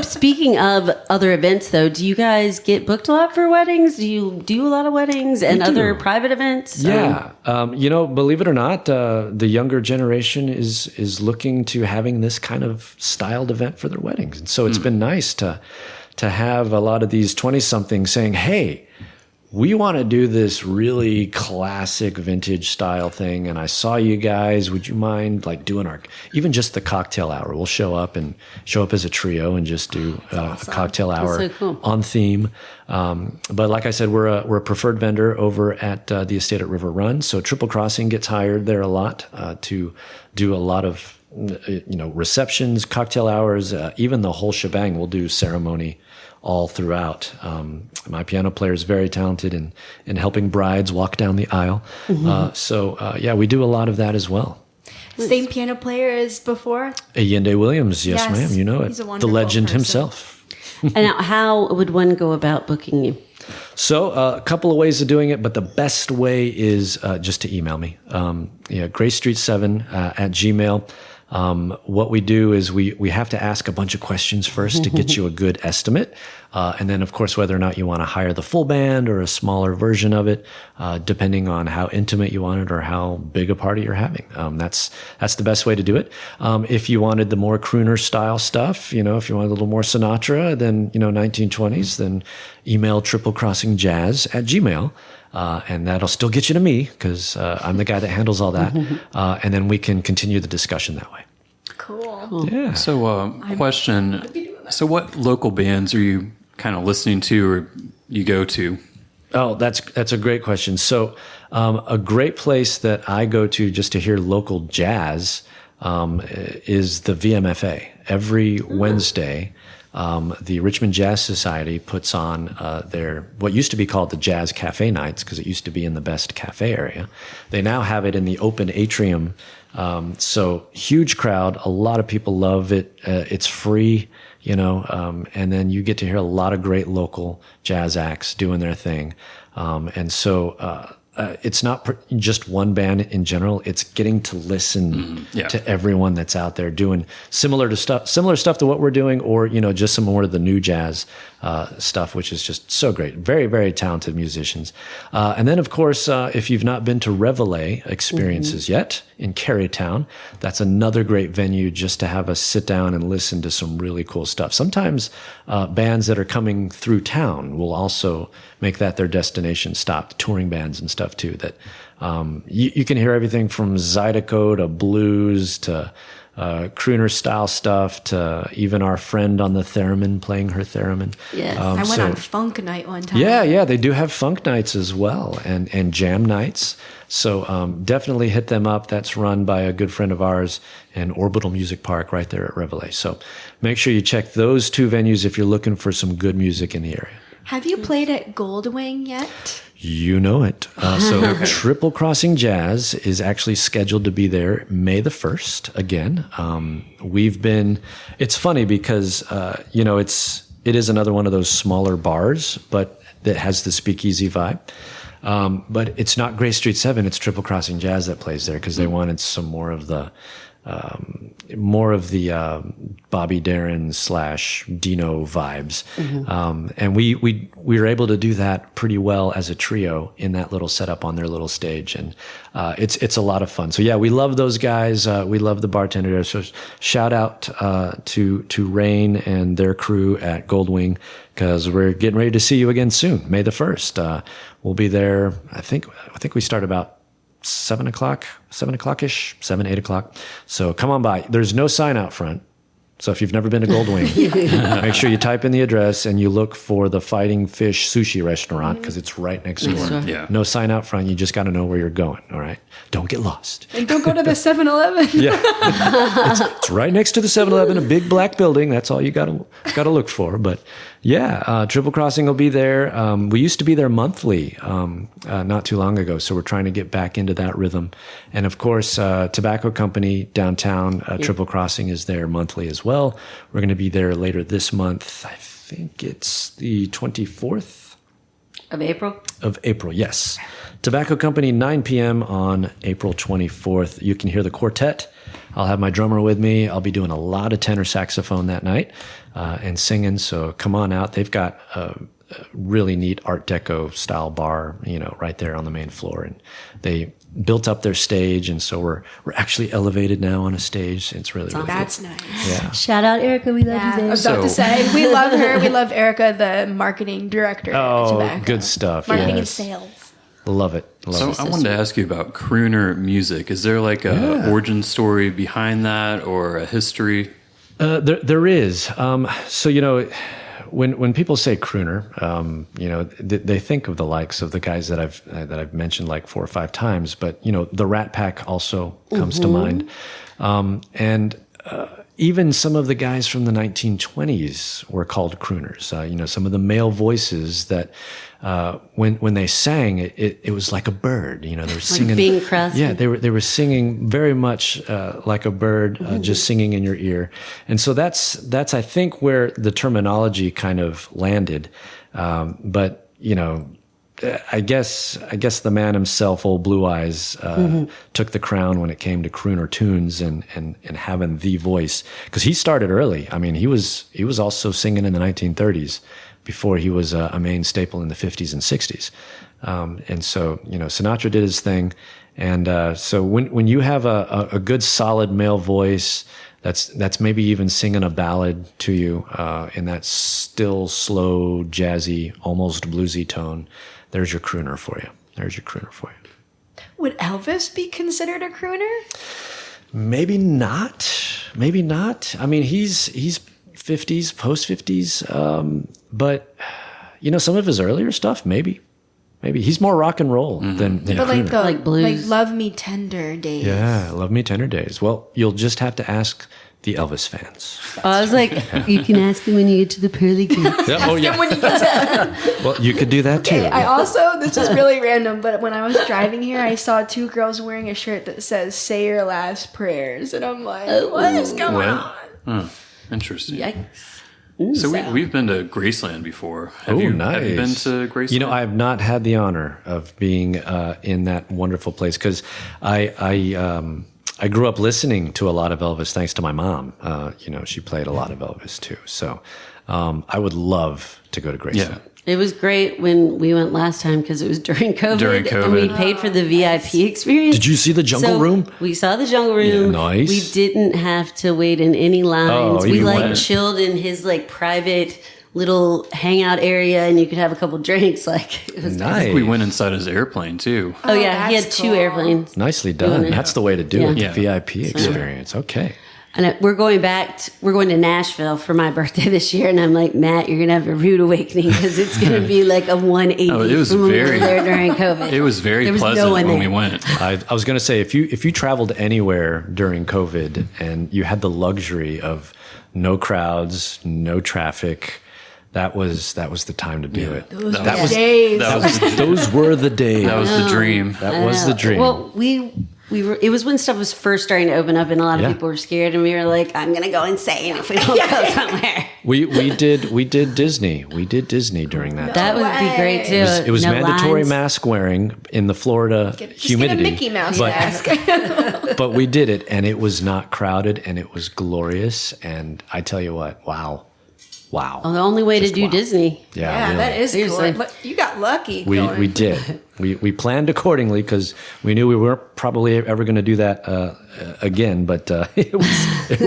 Speaking of other events, though, do you guys get booked a lot for weddings? Do you do a lot of weddings and other private events? Yeah. Believe it or not, the younger generation is looking to having this kind of styled event for their weddings. And so it's been nice to to have a lot of these 20-somethings saying, hey, we want to do this really classic vintage style thing. And I saw you guys. Would you mind like doing even just the cocktail hour? We'll show up as a trio and just do a cocktail hour so cool. on theme. But like I said, we're a preferred vendor over at the estate at River Run. So Triple Crossing gets hired there a lot to do a lot of receptions, cocktail hours, even the whole shebang. We'll do ceremony all throughout. My piano player is very talented in helping brides walk down the aisle. Mm-hmm. We do a lot of that as well. Same piano player as before? Allende Williams, yes, ma'am. You know it. He's a the wonderful legend person. himself. And now, how would one go about booking you? So a couple of ways of doing it, but the best way is just to email me. Grace Street 7 at Gmail. What we do is we have to ask a bunch of questions first to get you a good estimate. And then, of course, whether or not you want to hire the full band or a smaller version of it, depending on how intimate you want it or how big a party you're having. That's the best way to do it. If you wanted the more crooner style stuff, if you wanted a little more Sinatra than, 1920s, then email triplecrossingjazz@gmail. And that'll still get you to me because I'm the guy that handles all that. And then we can continue the discussion that way. Cool. Yeah. So, question. So what local bands are you kind of listening to or you go to? Oh, that's a great question. So a great place that I go to just to hear local jazz is the VMFA. Every Wednesday, the Richmond Jazz Society puts on their what used to be called the Jazz Cafe Nights because it used to be in the Best Cafe area. They now have it in the open atrium. So huge crowd. A lot of people love it. It's free, and then you get to hear a lot of great local jazz acts doing their thing. And so it's not just one band in general. It's getting to listen to everyone that's out there doing similar stuff to what we're doing, or just some more of the new jazz stuff, which is just so great. Very, very talented musicians. And then, of course, if you've not been to Révéler Experiences yet in Carytown, that's another great venue just to have us sit down and listen to some really cool stuff. Sometimes bands that are coming through town will also make that their destination stop, touring bands and stuff too, that you can hear everything from Zydeco to blues to crooner style stuff to even our friend on the theremin playing her theremin. Yes. I went on funk night one time. Yeah, they do have funk nights as well and jam nights. So definitely hit them up. That's run by a good friend of ours in Orbital Music Park right there at Révéler. So make sure you check those two venues if you're looking for some good music in the area. Have you played at Goldwing yet? You know it. So Triple Crossing Jazz is actually scheduled to be there May the 1st again. It's funny because, it is another one of those smaller bars, but that has the speakeasy vibe. But it's not Grace Street 7, it's Triple Crossing Jazz that plays there because they wanted some more of the Bobby Darin / Dino vibes. And we were able to do that pretty well as a trio in that little setup on their little stage. And it's a lot of fun. So yeah, we love those guys. We love the bartender there. So shout out to Rain and their crew at Goldwing because we're getting ready to see you again soon, May the 1st. We'll be there. I think we start about 7 o'clock-ish, 7, 8 o'clock. So come on by. There's no sign out front. So if you've never been to Goldwing, make sure you type in the address and you look for the Fighting Fish Sushi Restaurant because it's right next door. Yeah. No sign out front. You just got to know where you're going. All right. Don't get lost. And don't go to the 7-Eleven. Yeah. It's right next to the 7-Eleven, a big black building. That's all you got to look for. But yeah, Triple Crossing will be there. We used to be there monthly not too long ago, so we're trying to get back into that rhythm. And of course, Tobacco Company downtown, Triple Crossing is there monthly as well. We're going to be there later this month. I think it's the 24th Of April? Of April, yes. Tobacco Company, 9 p.m. on April 24th. You can hear the quartet. I'll have my drummer with me. I'll be doing a lot of tenor saxophone that night and singing. So come on out. They've got a really neat Art Deco style bar, right there on the main floor. And built up their stage, and so we're actually elevated now on a stage. It's really cool. That's nice. Yeah. Shout out Erica, we love Yeah, I you. was about to say, we love her. We love Erica, the marketing director. at Oh, Tobacco. good stuff. Marketing and Yes. sales. Love it. So I wanted to ask you about crooner music. Is there like a origin story behind that or a history? There is. So, when people say crooner, they think of the likes of the guys that I've mentioned like 4 or 5 times, but the Rat Pack also comes to mind, and even some of the guys from the 1920s were called crooners. Some of the male voices that when they sang, it was like a bird. They were singing. Bing Crosby. Yeah, they were singing very much like a bird, just singing in your ear. And so that's I think where the terminology kind of landed. But I guess the man himself, old Blue Eyes, took the crown when it came to crooner tunes and having the voice, because he started early. I mean, he was also singing in the 1930s before he was a main staple in the 50s and 60s. And so, Sinatra did his thing. And so when you have a good solid male voice that's maybe even singing a ballad to you in that still, slow, jazzy, almost bluesy tone, there's your crooner for you. Would Elvis be considered a crooner? Maybe not. I mean, he's 50s, post 50s, but some of his earlier stuff, maybe he's more rock and roll than But crooner. Like blues. like Love Me Tender days. Yeah, Love Me Tender days. Well, you'll just have to ask the Elvis fans. I was like, you can ask him when you get to the pearly gates. Yeah, oh yeah. When you get to, Well, you could do that too. I also, this is really random, but when I was driving here, I saw 2 girls wearing a shirt that says "Say Your Last Prayers," and I'm like, what is going on? Interesting. Yikes. So we've been to Graceland before. Have you nice. been to Graceland? I have not had the honor of being in that wonderful place because I grew up listening to a lot of Elvis thanks to my mom. She played a lot of Elvis too. So I would love to go to Graceland. Yeah. It was great when we went last time because it was during COVID. And we paid for the VIP experience. Did you see the Jungle Room? We saw the Jungle Room. Yeah, nice. We didn't have to wait in any lines. Oh, we you went. chilled in his private little hangout area, and you could have a couple drinks. It was Nice. We went inside his airplane too. Oh yeah, he had that's 2 cool. airplanes. Nicely done. Yeah. That's the way to do it. Yeah. The VIP experience. Okay. And we're going to Nashville for my birthday this year, and I'm like, Matt, you're gonna have a rude awakening because it's gonna be like a 180 Oh, it was from when we were very- there during COVID. It was very There was pleasant no one when there. we went. I was going to say, if you traveled anywhere during COVID and you had the luxury of no crowds, no traffic, that was the time to do it. Those That were was- days. That was Those were the days. that was the dream. That was the dream. Well, we were. It was when stuff was first starting to open up, and a lot of Yeah. people were scared, and we were like, "I'm gonna go insane if we don't go somewhere." We did Disney. We did Disney during that. That would be great too. It was No mandatory lines. mask wearing in the Florida humidity. Just get a Mickey Mouse but, mask. but we did it, and it was not crowded, and it was glorious. And I tell you what, wow. Well, the only way Just to do wow. Disney. Yeah, really. that is Seriously. cool. Look, you got lucky. We going. did. We planned accordingly because we knew we weren't probably ever going to do that again. But it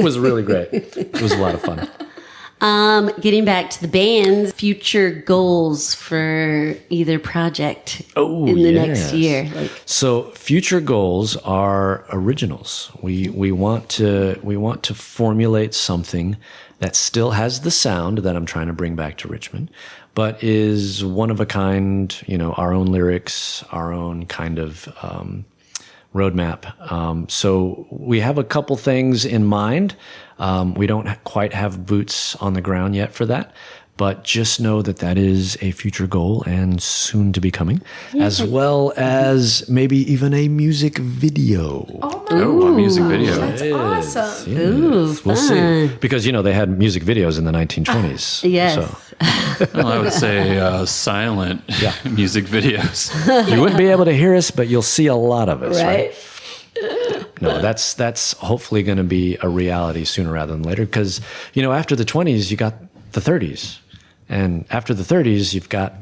was really great. It was a lot of fun. Getting back to the band's future goals for either project in the next year. So future goals are originals. We want to formulate something that still has the sound that I'm trying to bring back to Richmond, but is one of a kind, our own lyrics, our own kind of roadmap. So we have a couple things in mind. We don't quite have boots on the ground yet for that, but just know that is a future goal and soon to be coming, as well as maybe even a music video. Oh, a music video. That's awesome. Ooh, We'll see. fun. Because, they had music videos in the 1920s. Yes. So Well, I would say silent music videos. you wouldn't be able to hear us, but you'll see a lot of us, right? Right? No, that's hopefully going to be a reality sooner rather than later. Because, after the 20s, you got the 30s. And after the 30s, you've got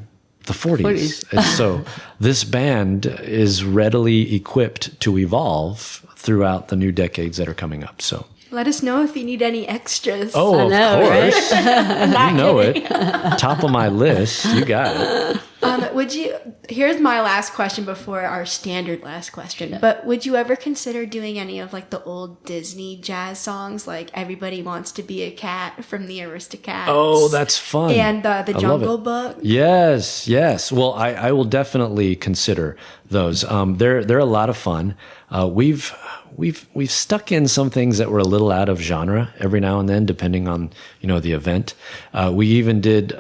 the 40s. And so this band is readily equipped to evolve throughout the new decades that are coming up. So Let us know if you need any extras. oh, of course. Not You know kidding. it. Top of my list. You got it. Here's my last question before our standard last question. But would you ever consider doing any of like the old Disney jazz songs, like Everybody Wants to Be a Cat from the Aristocats? Oh, that's fun. And the I love Jungle it. Book? Yes. Well, I will definitely consider those. They're a lot of fun. We've stuck in some things that were a little out of genre every now and then, depending on the event. We even did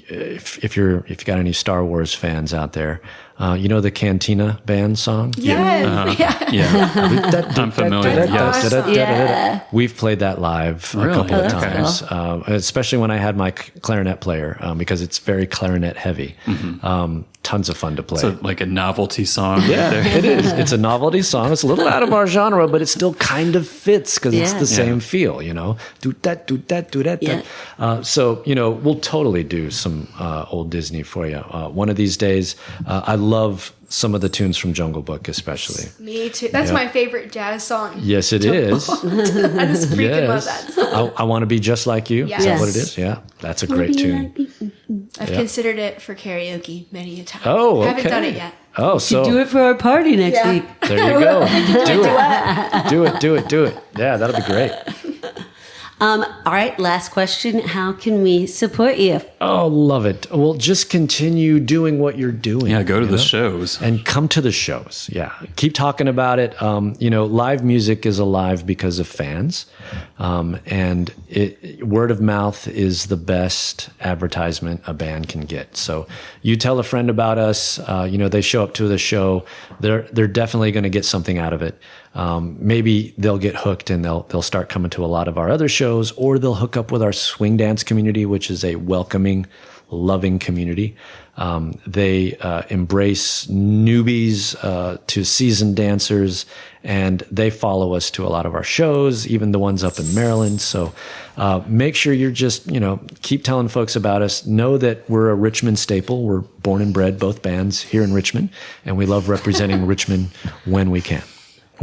if you got any Star Wars fans out there, the Cantina band song. Yes. Yeah. I'm familiar. Yes. Yeah. We've played that live a couple of times, especially when I had my clarinet player, because it's very clarinet heavy. Tons of fun to play. So like a novelty song. Yeah, right there. it is. It's a novelty song. It's a little out of our genre, but it still kind of fits because it's Yeah. the same feel, Do that, do that, do that. Yeah. So, we'll totally do some old Disney for you. One of these days, I love some of the tunes from Jungle Book, especially. Me too. That's my favorite jazz song. Yes, it is. I just freaking love that song. I Want to Be Just Like You. Yes. Is that what it is? Yeah. That's a great tune. I've considered it for karaoke many a time. Oh, okay. Haven't done it yet. Oh, so Do it for our party next week. there you go. Do it. Yeah, that'll be great. All right, last question. How can we support you? Oh, love it. Well, just continue doing what you're doing. Yeah, go to the shows. And come to the shows. Yeah. Keep talking about it. Live music is alive because of fans. And word of mouth is the best advertisement a band can get. So you tell a friend about us, they show up to the show. They're definitely going to get something out of it. Maybe they'll get hooked and they'll start coming to a lot of our other shows, or they'll hook up with our swing dance community, which is a welcoming, loving community. They embrace newbies to seasoned dancers, and they follow us to a lot of our shows, even the ones up in Maryland. So make sure you're just, keep telling folks about us. Know that we're a Richmond staple. We're born and bred, both bands, here in Richmond, and we love representing Richmond when we can.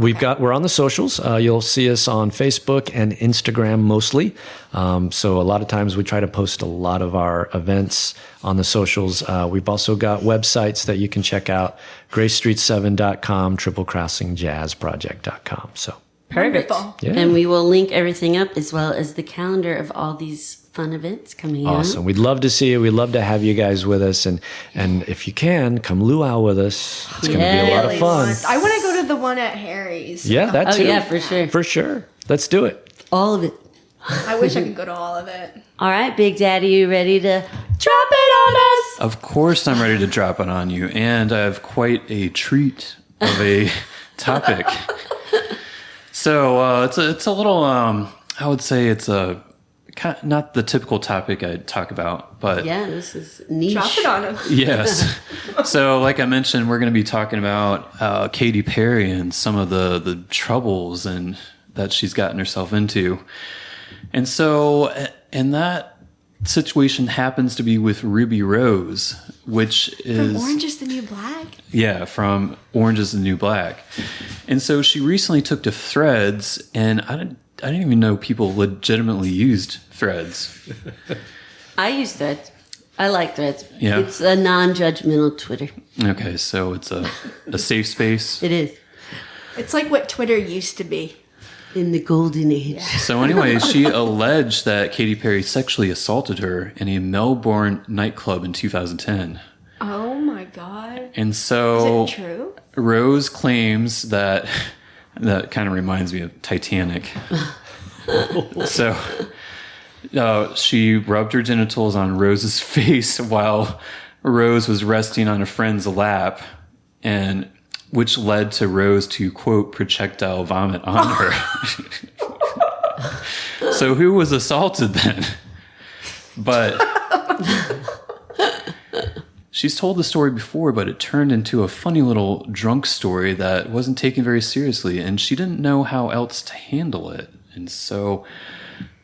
We're on the socials. You'll see us on Facebook and Instagram mostly. So a lot of times we try to post a lot of our events on the socials. We've also got websites that you can check out: gracestreet7.com, triplecrossingjazzproject.com. So Perfect. Wonderful. Yeah. And we will link everything up as well as the calendar of all these fun events coming awesome. out. We'd love to see you. We'd love to have you guys with us. And if you can, come luau with us. It's going to be a lot of fun. I want to go to the one at Harry's. Yeah, that Oh, too. yeah, for sure. For sure. Let's do it. All of it. I wish I could go to all of it. All right, Big Daddy, you ready to drop it on us? Of course, I'm ready to drop it on you, and I have quite a treat of a topic. So it's a little I would say it's not the typical topic I'd talk about, but Yeah, this is niche. Drop it on him. yes. So like I mentioned, we're going to be talking about Katy Perry and some of the troubles and that she's gotten herself into. And so, and that situation happens to be with Ruby Rose, which is... From Orange is the New Black? Yeah, from Orange is the New Black. And so she recently took to Threads, and I didn't even know people legitimately used Threads. I use Threads. I like Threads. Yeah. It's a non-judgmental Twitter. Okay, so it's a safe space. It is. It's like what Twitter used to be. In the golden age. So anyway, she alleged that Katy Perry sexually assaulted her in a Melbourne nightclub in 2010. Oh my God. And so Is it true? Rose claims that kind of reminds me of Titanic. So she rubbed her genitals on Rose's face while Rose was resting on a friend's lap, and which led to Rose to, quote, projectile vomit on her. So who was assaulted then? But she's told the story before, but it turned into a funny little drunk story that wasn't taken very seriously, and she didn't know how else to handle it. And so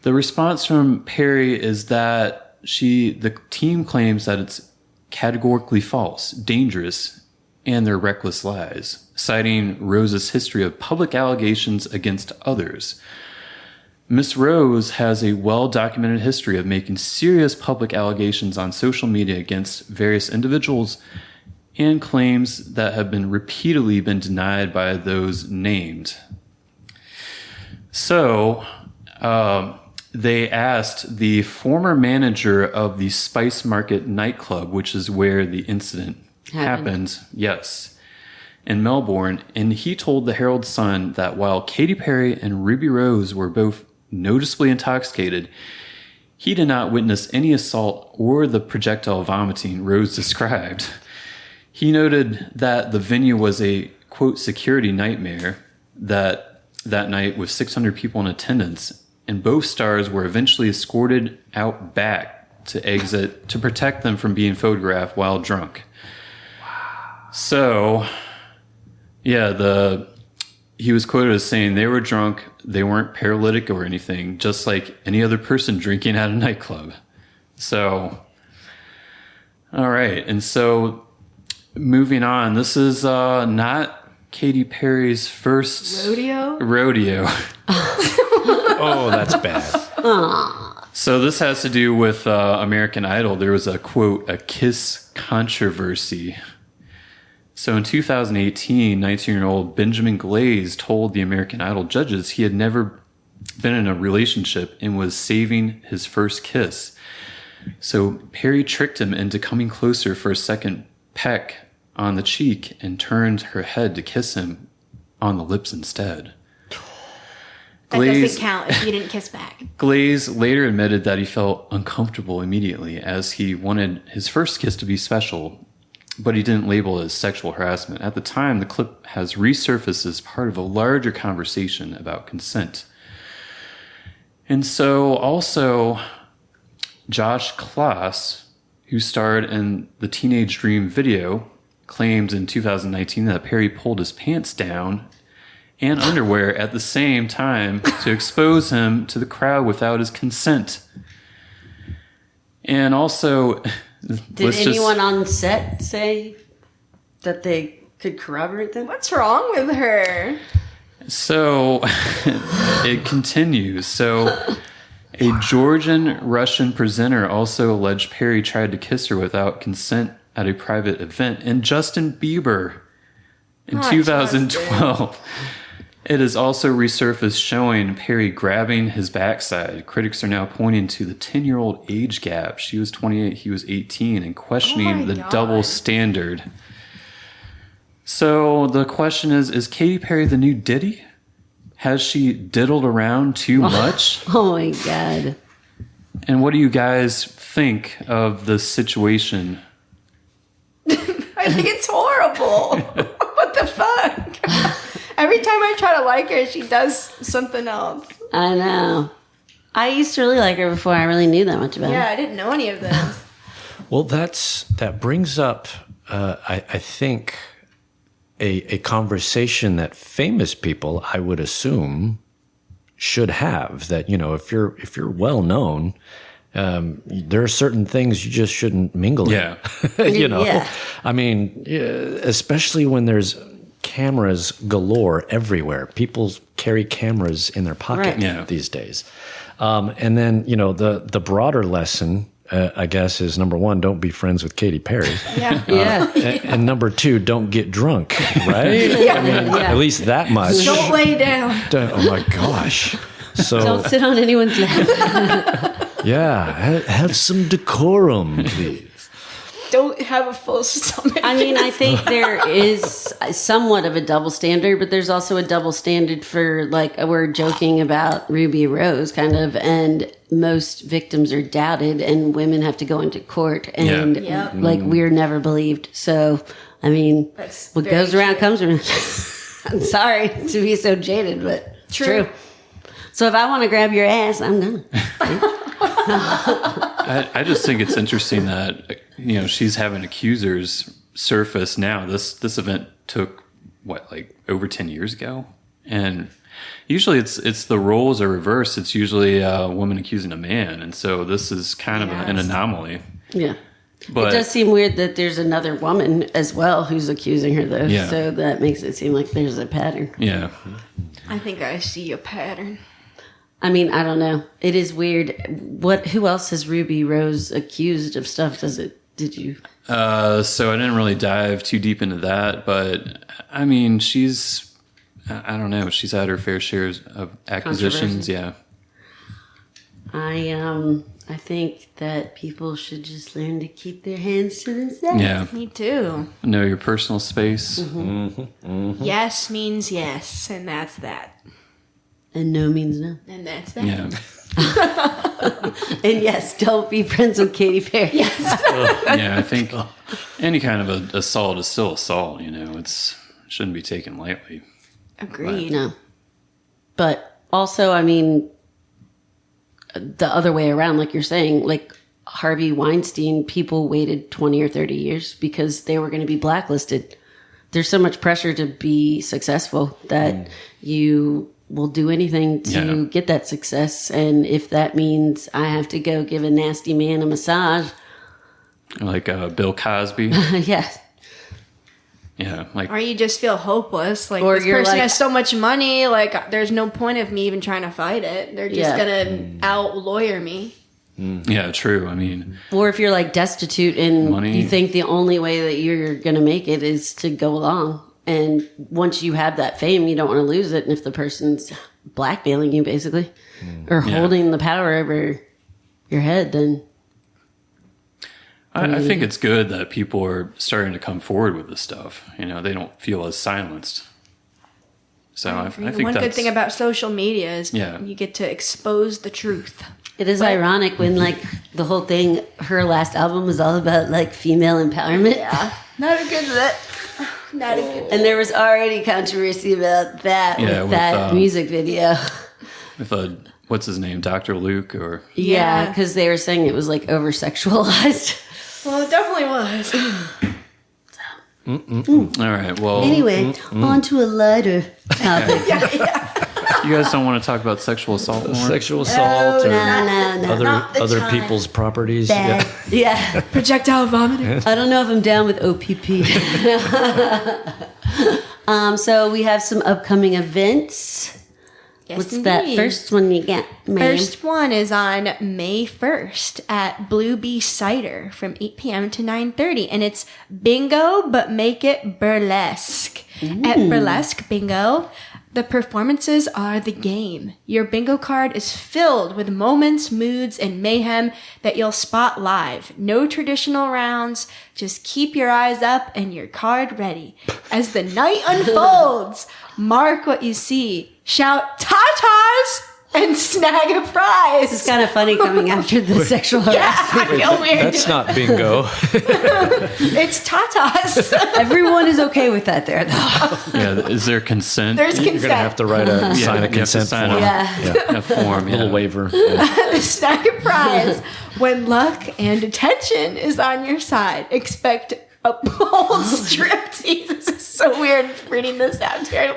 the response from Perry is that the team claims that it's categorically false, dangerous, and their reckless lies, citing Rose's history of public allegations against others. Miss Rose has a well-documented history of making serious public allegations on social media against various individuals and claims that have repeatedly been denied by those named. So, they asked the former manager of the Spice Market nightclub, which is where the incident happened, yes, in Melbourne, and he told the Herald Sun that while Katy Perry and Ruby Rose were both noticeably intoxicated, he did not witness any assault or the projectile vomiting Rose described. He noted that the venue was a, quote, security nightmare that night with 600 people in attendance, and both stars were eventually escorted out back to exit to protect them from being photographed while drunk. Wow. So, yeah, he was quoted as saying they were drunk, they weren't paralytic or anything, just like any other person drinking at a nightclub. So, all right, and so moving on, this is not Katy Perry's first rodeo. Oh, that's bad. So this has to do with American Idol. There was a, quote, a kiss controversy. So in 2018, 19-year-old Benjamin Glaze told the American Idol judges he had never been in a relationship and was saving his first kiss. So Perry tricked him into coming closer for a second peck on the cheek and turned her head to kiss him on the lips instead. That doesn't count if you didn't kiss back. Glaze later admitted that he felt uncomfortable immediately as he wanted his first kiss to be special, but he didn't label it as sexual harassment. At the time, the clip has resurfaced as part of a larger conversation about consent. And so also, Josh Kloss, who starred in the Teenage Dream video, claimed in 2019 that Perry pulled his pants down and underwear at the same time to expose him to the crowd without his consent. And also, did anyone on set say that they could corroborate them? What's wrong with her? So it continues. So a Georgian-Russian presenter also alleged Perry tried to kiss her without consent at a private event. And Justin Bieber in 2012. It has also resurfaced showing Perry grabbing his backside. Critics are now pointing to the 10-year-old age gap. She was 28, he was 18, and questioning the double standard. So the question is Katy Perry the new Diddy? Has she diddled around too much? Oh my God. And what do you guys think of the situation? I think it's horrible. What the fuck? Every time I try to like her, she does something else. I know. I used to really like her before I really knew that much about her. Yeah, I didn't know any of this. Well, that brings up, I think, a conversation that famous people, I would assume, should have. That, you know, if you're well known, there are certain things you just shouldn't mingle in. You know, Yeah. I mean, especially when there's cameras galore everywhere. People carry cameras in their pocket these days. And then, you know, the broader lesson, I guess, is number one, don't be friends with Katy Perry. And number two, don't get drunk, right? I mean, at least that much. Don't lay down. Oh my gosh. So Don't sit on anyone's lap. have some decorum, please. Don't have a full stomach. I mean, I think there is somewhat of a double standard, but there's also a double standard for, like, we're joking about Ruby Rose, kind of, and most victims are doubted, and women have to go into court, and, like, we're never believed. So, I mean, what goes around comes around. I'm sorry to be so jaded, but true. So if I want to grab your ass, I'm gonna. I just think it's interesting that, you know, she's having accusers surface now. This event took like over 10 years ago, and usually it's the roles are reversed. It's usually a woman accusing a man, and so this is kind of an anomaly. Yeah. But it does seem weird that there's another woman as well who's accusing her, though. Yeah. So that makes it seem like there's a pattern. yeah. I think I see a pattern. I mean, I don't know. It is weird. Who else has Ruby Rose accused of stuff? Did you? So I didn't really dive too deep into that, but I mean, I don't know. She's had her fair share of accusations. Yeah. I think that people should just learn to keep their hands to themselves. Yeah. Me too. Know your personal space. Yes means yes, and that's that. And no means no. And that's that. Yeah. And yes, don't be friends with Katy Perry. Yeah, I think any kind of assault is still assault, shouldn't be taken lightly. Agreed. No. But also, I mean, the other way around, like you're saying, like Harvey Weinstein, people waited 20 or 30 years because they were going to be blacklisted. There's so much pressure to be successful that you will do anything to get that success. And if that means I have to go give a nasty man a massage. Like Bill Cosby. Yes. Yeah. Like, Or you just feel hopeless. Like, Or this you're person like- has so much money. Like, there's no point of me even trying to fight it. They're just going to out-lawyer me. yeah, true. I mean, Or if you're like destitute and Money. you think the only way that you're going to make it is to go along. And once you have that fame, you don't want to lose it. And if the person's blackmailing you, basically, or holding the power over your head, then I think it's good that people are starting to come forward with this stuff. They don't feel as silenced. So I think One that's good thing about social media is Yeah. you get to expose the truth. it is ironic when like the whole thing, her last album was all about like female empowerment. Not a good look. Not a good And there was already controversy about that Yeah, with with, that music video. with what's his name, Dr. Luke, or Yeah, because they were saying it was like over sexualized. Well, it definitely was. all right. Well, Anyway, on to a lighter topic. you guys don't want to talk about sexual assault more. Sexual assault or No. Not the other time. people's properties. Bad. Yeah. Projectile vomiting. I don't know if I'm down with OPP. So we have some upcoming events. Yes, What's that indeed. first one you got, ma'am? First one is on May 1st at Blue Bee Cider from 8 p.m. to 9:30. And it's bingo, but make it burlesque. At Burlesque Bingo, the performances are the game. Your bingo card is filled with moments, moods, and mayhem that you'll spot live. No traditional rounds. Just keep your eyes up and your card ready. As the night unfolds, mark what you see. Shout tatas and snag a prize. It's kind of funny coming after the sexual harassment. I feel weird. That's not bingo. It's tatas. Everyone is okay with that there, though. Yeah, is there consent? There's You're consent. going to have to write Yeah, sign you a have to consent sign form. Yeah. a form. Little Yeah. waiver. Yeah. Snag a prize. When luck and attention is on your side, expect a bold striptease. This is so weird reading this out here.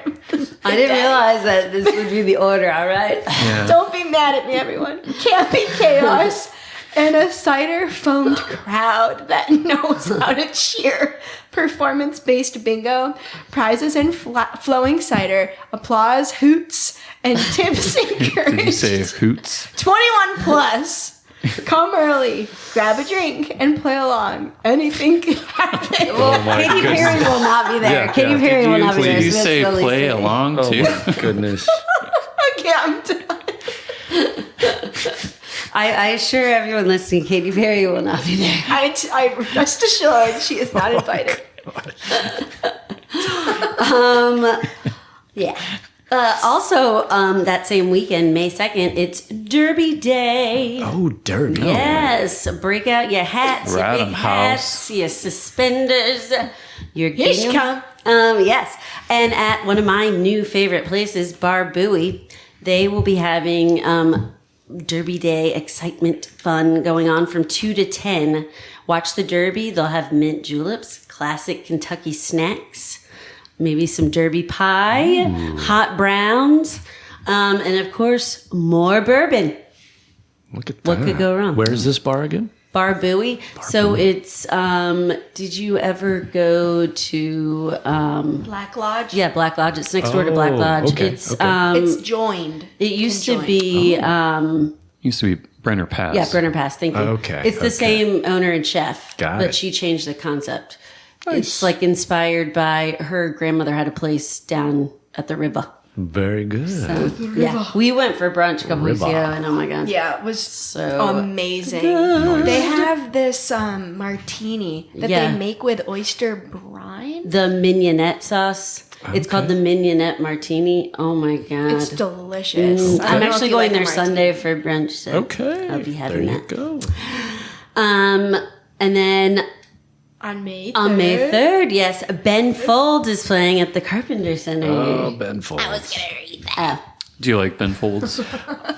I didn't realize that this would be the order, all right? Yeah. Don't be mad at me, everyone. Camping chaos and a cider foamed crowd that knows how to cheer. Performance-based bingo, prizes and flowing cider, applause, hoots, and tips encouraged. Did you say hoots? 21 plus. Come early, grab a drink, and play along. Anything can happen. Oh my Katy goodness. Perry will not be there. Yeah, Katy yeah. Perry Did will you not be there. Did you so that's say the least play thing. along Oh too? my goodness. Okay, I'm done. I assure everyone listening, Katy Perry will not be there. I rest assured she is not invited. Yeah. Also, that same weekend, May 2nd, it's Derby Day. Oh, Derby. Yes, break out your hats, your Right big on hats, your suspenders, your Here she gingham. Yes, and at one of my new favorite places, Bar Bowie, they will be having Derby Day excitement fun going on from 2 to 10. Watch the Derby. They'll have mint juleps, classic Kentucky snacks, maybe some Derby pie, hot browns, and of course, more bourbon. Look at What that. could go wrong? Where is this bar again? Bar Bowie. So it's, did you ever go to, Black Lodge. yeah, Black Lodge. It's next door to Black Lodge. okay, It's, okay. It's joined. it used to Conjoined. be, Used to be Brenner Pass. yeah, Brenner Pass. Thank you. Okay, It's the okay. same owner and chef, Got but it. she changed the concept. Nice. It's like inspired by her grandmother had a place down at the river. Very good. Yeah, we went for brunch a couple weeks River. ago, and oh my god, Yeah, it was So amazing. They have this martini that Yeah. they make with oyster brine. the mignonette sauce. It's called the mignonette martini. Oh my god, It's delicious. I don't I'm know actually if you going like a there martini. Sunday for brunch. So Okay. I'll be having there that. you go. And then On May 3rd. on May 3rd, yes, Ben Folds is playing at the Carpenter Center. Oh, Ben Folds. Do you like Ben Folds?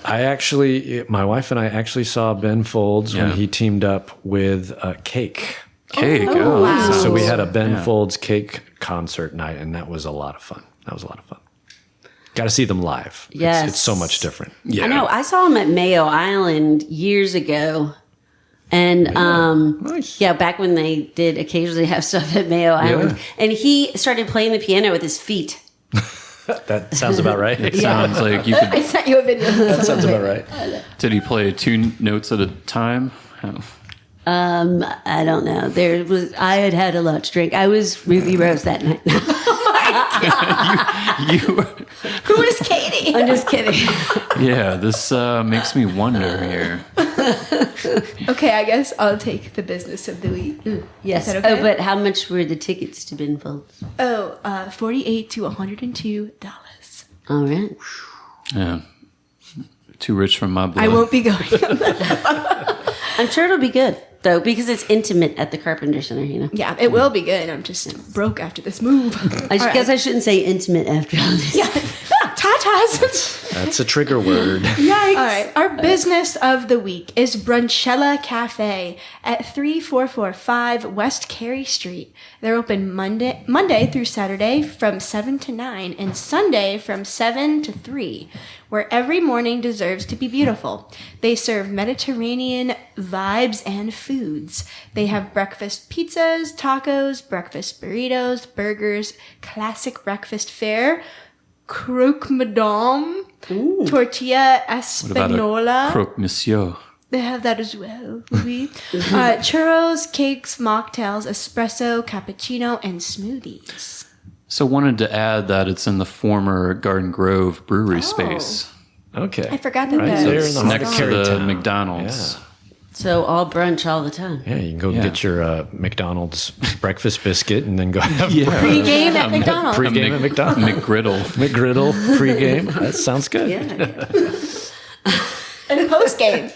My wife and I actually saw Ben Folds when Yeah. he teamed up with Cake. Cake. Oh, wow. So we had a Ben Yeah. Folds Cake concert night, and that was a lot of fun. Got to see them live. Yes. It's so much different. Yeah. I know. I saw him at Mayo Island years ago. And Nice. yeah, back when they did occasionally have stuff at Mayo Island. Yeah. And he started playing the piano with his feet. That sounds about right. It sounds like you could. I sent you a video. That sounds about right. Did he play 2 notes at a time? How? I don't know. I had a lot to drink. I was Ruby Rose that night. You. Who is Katie? I'm just kidding. Yeah. This makes me wonder here. Okay, I guess I'll take the business of the week. Yes. Is that okay? Oh, but how much were the tickets to Ben Folds? Oh, $48 to $102. All right. Yeah. Too rich for my blood. I won't be going. I'm sure it'll be good, though, because it's intimate at the Carpenter Center, you know. Yeah, it will be good. I'm just broke after this move. I guess I shouldn't say intimate after all this. Tatas. That's a trigger word. Yikes. All right. Our business of the week is Brunchella Cafe at 3445 West Carey Street. They're open Monday through Saturday from 7 to 9 and Sunday from 7 to 3, where every morning deserves to be beautiful. They serve Mediterranean vibes and foods. They have breakfast pizzas, tacos, breakfast burritos, burgers, classic breakfast fare, croque madame, tortilla What about a espanola. croque monsieur? They have that as well. Oui. Churros, cakes, mocktails, espresso, cappuccino, and smoothies. So wanted to add that it's in the former Garden Grove brewery space. Okay. I forgot that Right that there was in the heart Next of to the Carytown. McDonald's. So all brunch all the time. Yeah, you can go Yeah. get your McDonald's breakfast biscuit and then go have Pre-game at McDonald's. pregame at McDonald's. McGriddle. McGriddle pregame. That sounds good. Yeah. And post-game.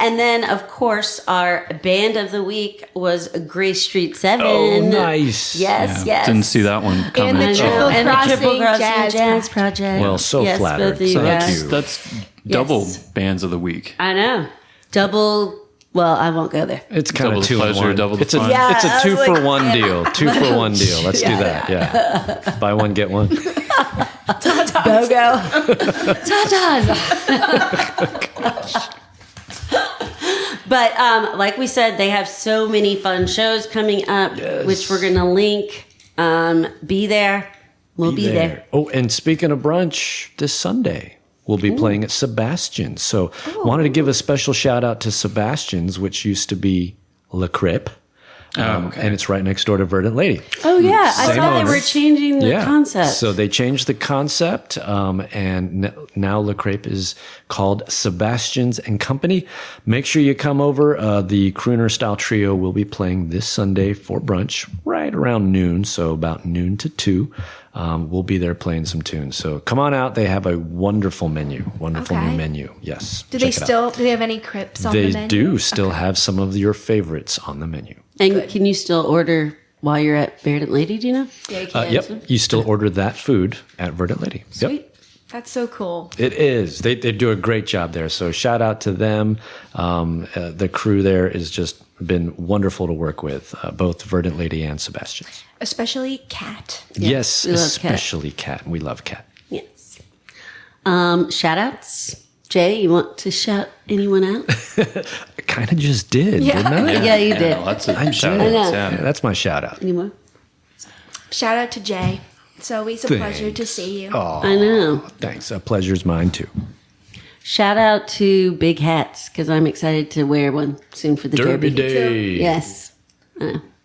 And then, of course, our band of the week was Grace Street 7. Oh, nice. Yes, Yeah, yes. Didn't see that one coming. the I know. Triple And the Crossing Triple Crossing Jazz Jazz Project. Well, so yes, flattered. both of you Thank guys. you. That's double Yes. bands of the week. I know. Double. Well, I won't go there. It's kind Double of the 2 in pleasure, 1. double the it's a fun. Yeah, it's I a 2 was for like, 1 deal. 2 for 1 deal. Let's do that. Yeah. Buy one get one. BOGO. Tatas. But like we said, they have so many fun shows coming up, Yes. which we're going to link. Be there. We'll be there. Oh, and speaking of brunch, this Sunday we'll be playing at Sebastian's. So wanted to give a special shout out to Sebastian's, which used to be Le Crêpe. Okay. And it's right next door to Verdant Lady. Oh, yeah. I Same saw they owner. were changing the concept. So they changed the concept, and now Le Crêpe is called Sebastian's and Company. Make sure you come over. The crooner style trio will be playing this Sunday for brunch right around noon, so about noon to 2. We'll be there playing some tunes. So come on out. They have a wonderful menu, wonderful Okay. new menu. Yes. Do Check they it out. do they have any crips on the They menu? do still have some of your favorites on the menu. And can you still order while you're at Verdant Lady, do you know? Yeah, you can. Yep. You still order that food at Verdant Lady. Yep. Sweet. That's so cool. It is. They do a great job there. So shout out to them. The crew there has just been wonderful to work with, both Verdant Lady and Sebastian's. Especially Kat. Yes, we love Kat. especially Kat. We love Kat. Yes. Shout outs. Jay, you want to shout anyone out? I kind of just did, didn't I? Yeah, you did. Lots of I shout did. outs. Yeah, Yeah. that's my shout out. Any more? Shout out to Jay. It's always a pleasure to see you. Oh, I know. thanks. A pleasure's mine too. Shout out to Big Hats because I'm excited to wear one soon for the Derby. Day. Yes.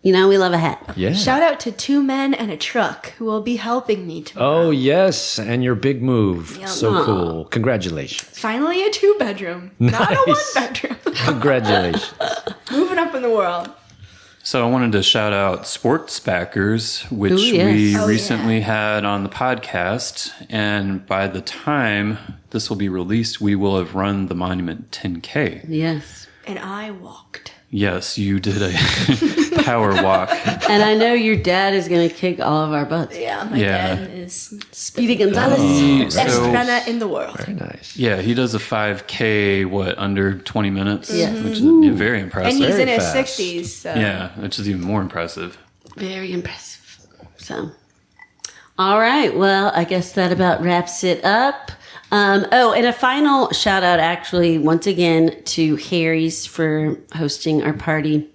You know, we love a hat. Yeah. Shout out to 2 men and a truck who will be helping me tomorrow. Oh, yes. And your big move. Yeah. So Aw. cool. Congratulations. Finally a 2-bedroom, not a Nice. 1-bedroom. Congratulations. Moving up in the world. So I wanted to shout out Sports Backers, which Ooh, yes. we Oh, recently had on the podcast. And by the time this will be released, we will have run the Monument 10K. Yes. And I walked. Yes, you did a power walk. And I know your dad is going to kick all of our butts. Yeah, my Yeah. dad is Speedy Gonzalez. best So- runner in the world. Very nice. Yeah, he does a 5K, under 20 minutes? Yes. Which is very impressive. And he's Very in his fast. 60s. So. Yeah, which is even more impressive. Very impressive. So, all right. Well, I guess that about wraps it up. And a final shout out, actually, once again, to Harry's for hosting our party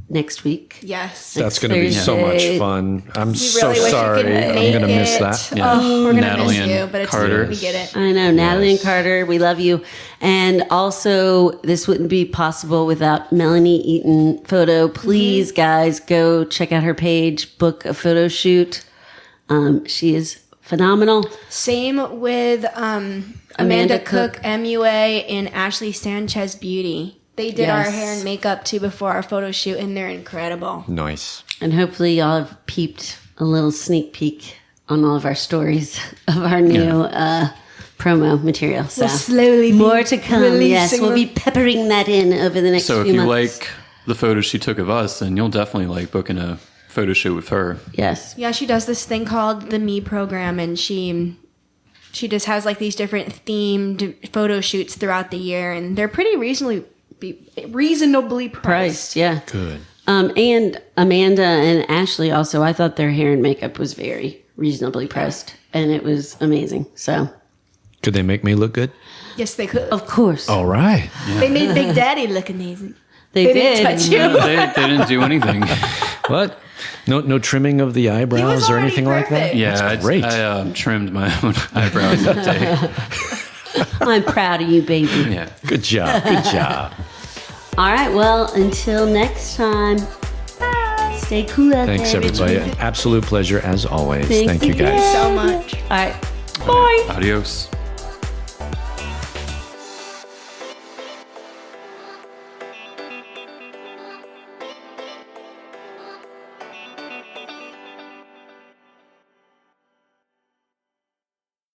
next week. Yes. That's going to be so much Thursday. fun. I'm We so really wish sorry. you could I'm make going to miss it. that. Yeah. Oh, we're gonna Natalie miss and you, but it's Carter. we get it. I know, Natalie and Carter, we love you. And also, this wouldn't be possible without Melanie Eaton Photo. Please, guys, go check out her page, book a photo shoot. She is phenomenal. Same with Amanda Cook, MUA, and Ashley Sanchez Beauty. They did our Yes. hair and makeup too before our photo shoot, and they're incredible. Nice. And hopefully, y'all have peeped a little sneak peek on all of our stories of our new promo material. So, We'll slowly be more to come. Yes, releasing we'll be them. peppering that in over the next So if few you months. like the photos she took of us, then you'll definitely like booking a photo shoot with her. Yes. Yeah, she does this thing called the Me program, and she just has like these different themed photo shoots throughout the year, and they're pretty reasonably priced. Priced, yeah. Good. And Amanda and Ashley also, I thought their hair and makeup was very reasonably priced, and it was amazing. So, Could they make me look good? Yes, they could. of course, All right. They made Big Daddy look amazing. they They did. didn't touch you. They didn't do anything. What? No trimming of the eyebrows or already anything like that? perfect. Yeah, That's great. I trimmed my own eyebrows that day. I'm proud of you, baby. Yeah. Good job. Good job. All right, well, until next time, stay cool out Thanks, there. everybody. An absolute pleasure as always. Thanks Thank you, again. guys. So much. All right, bye. Adios.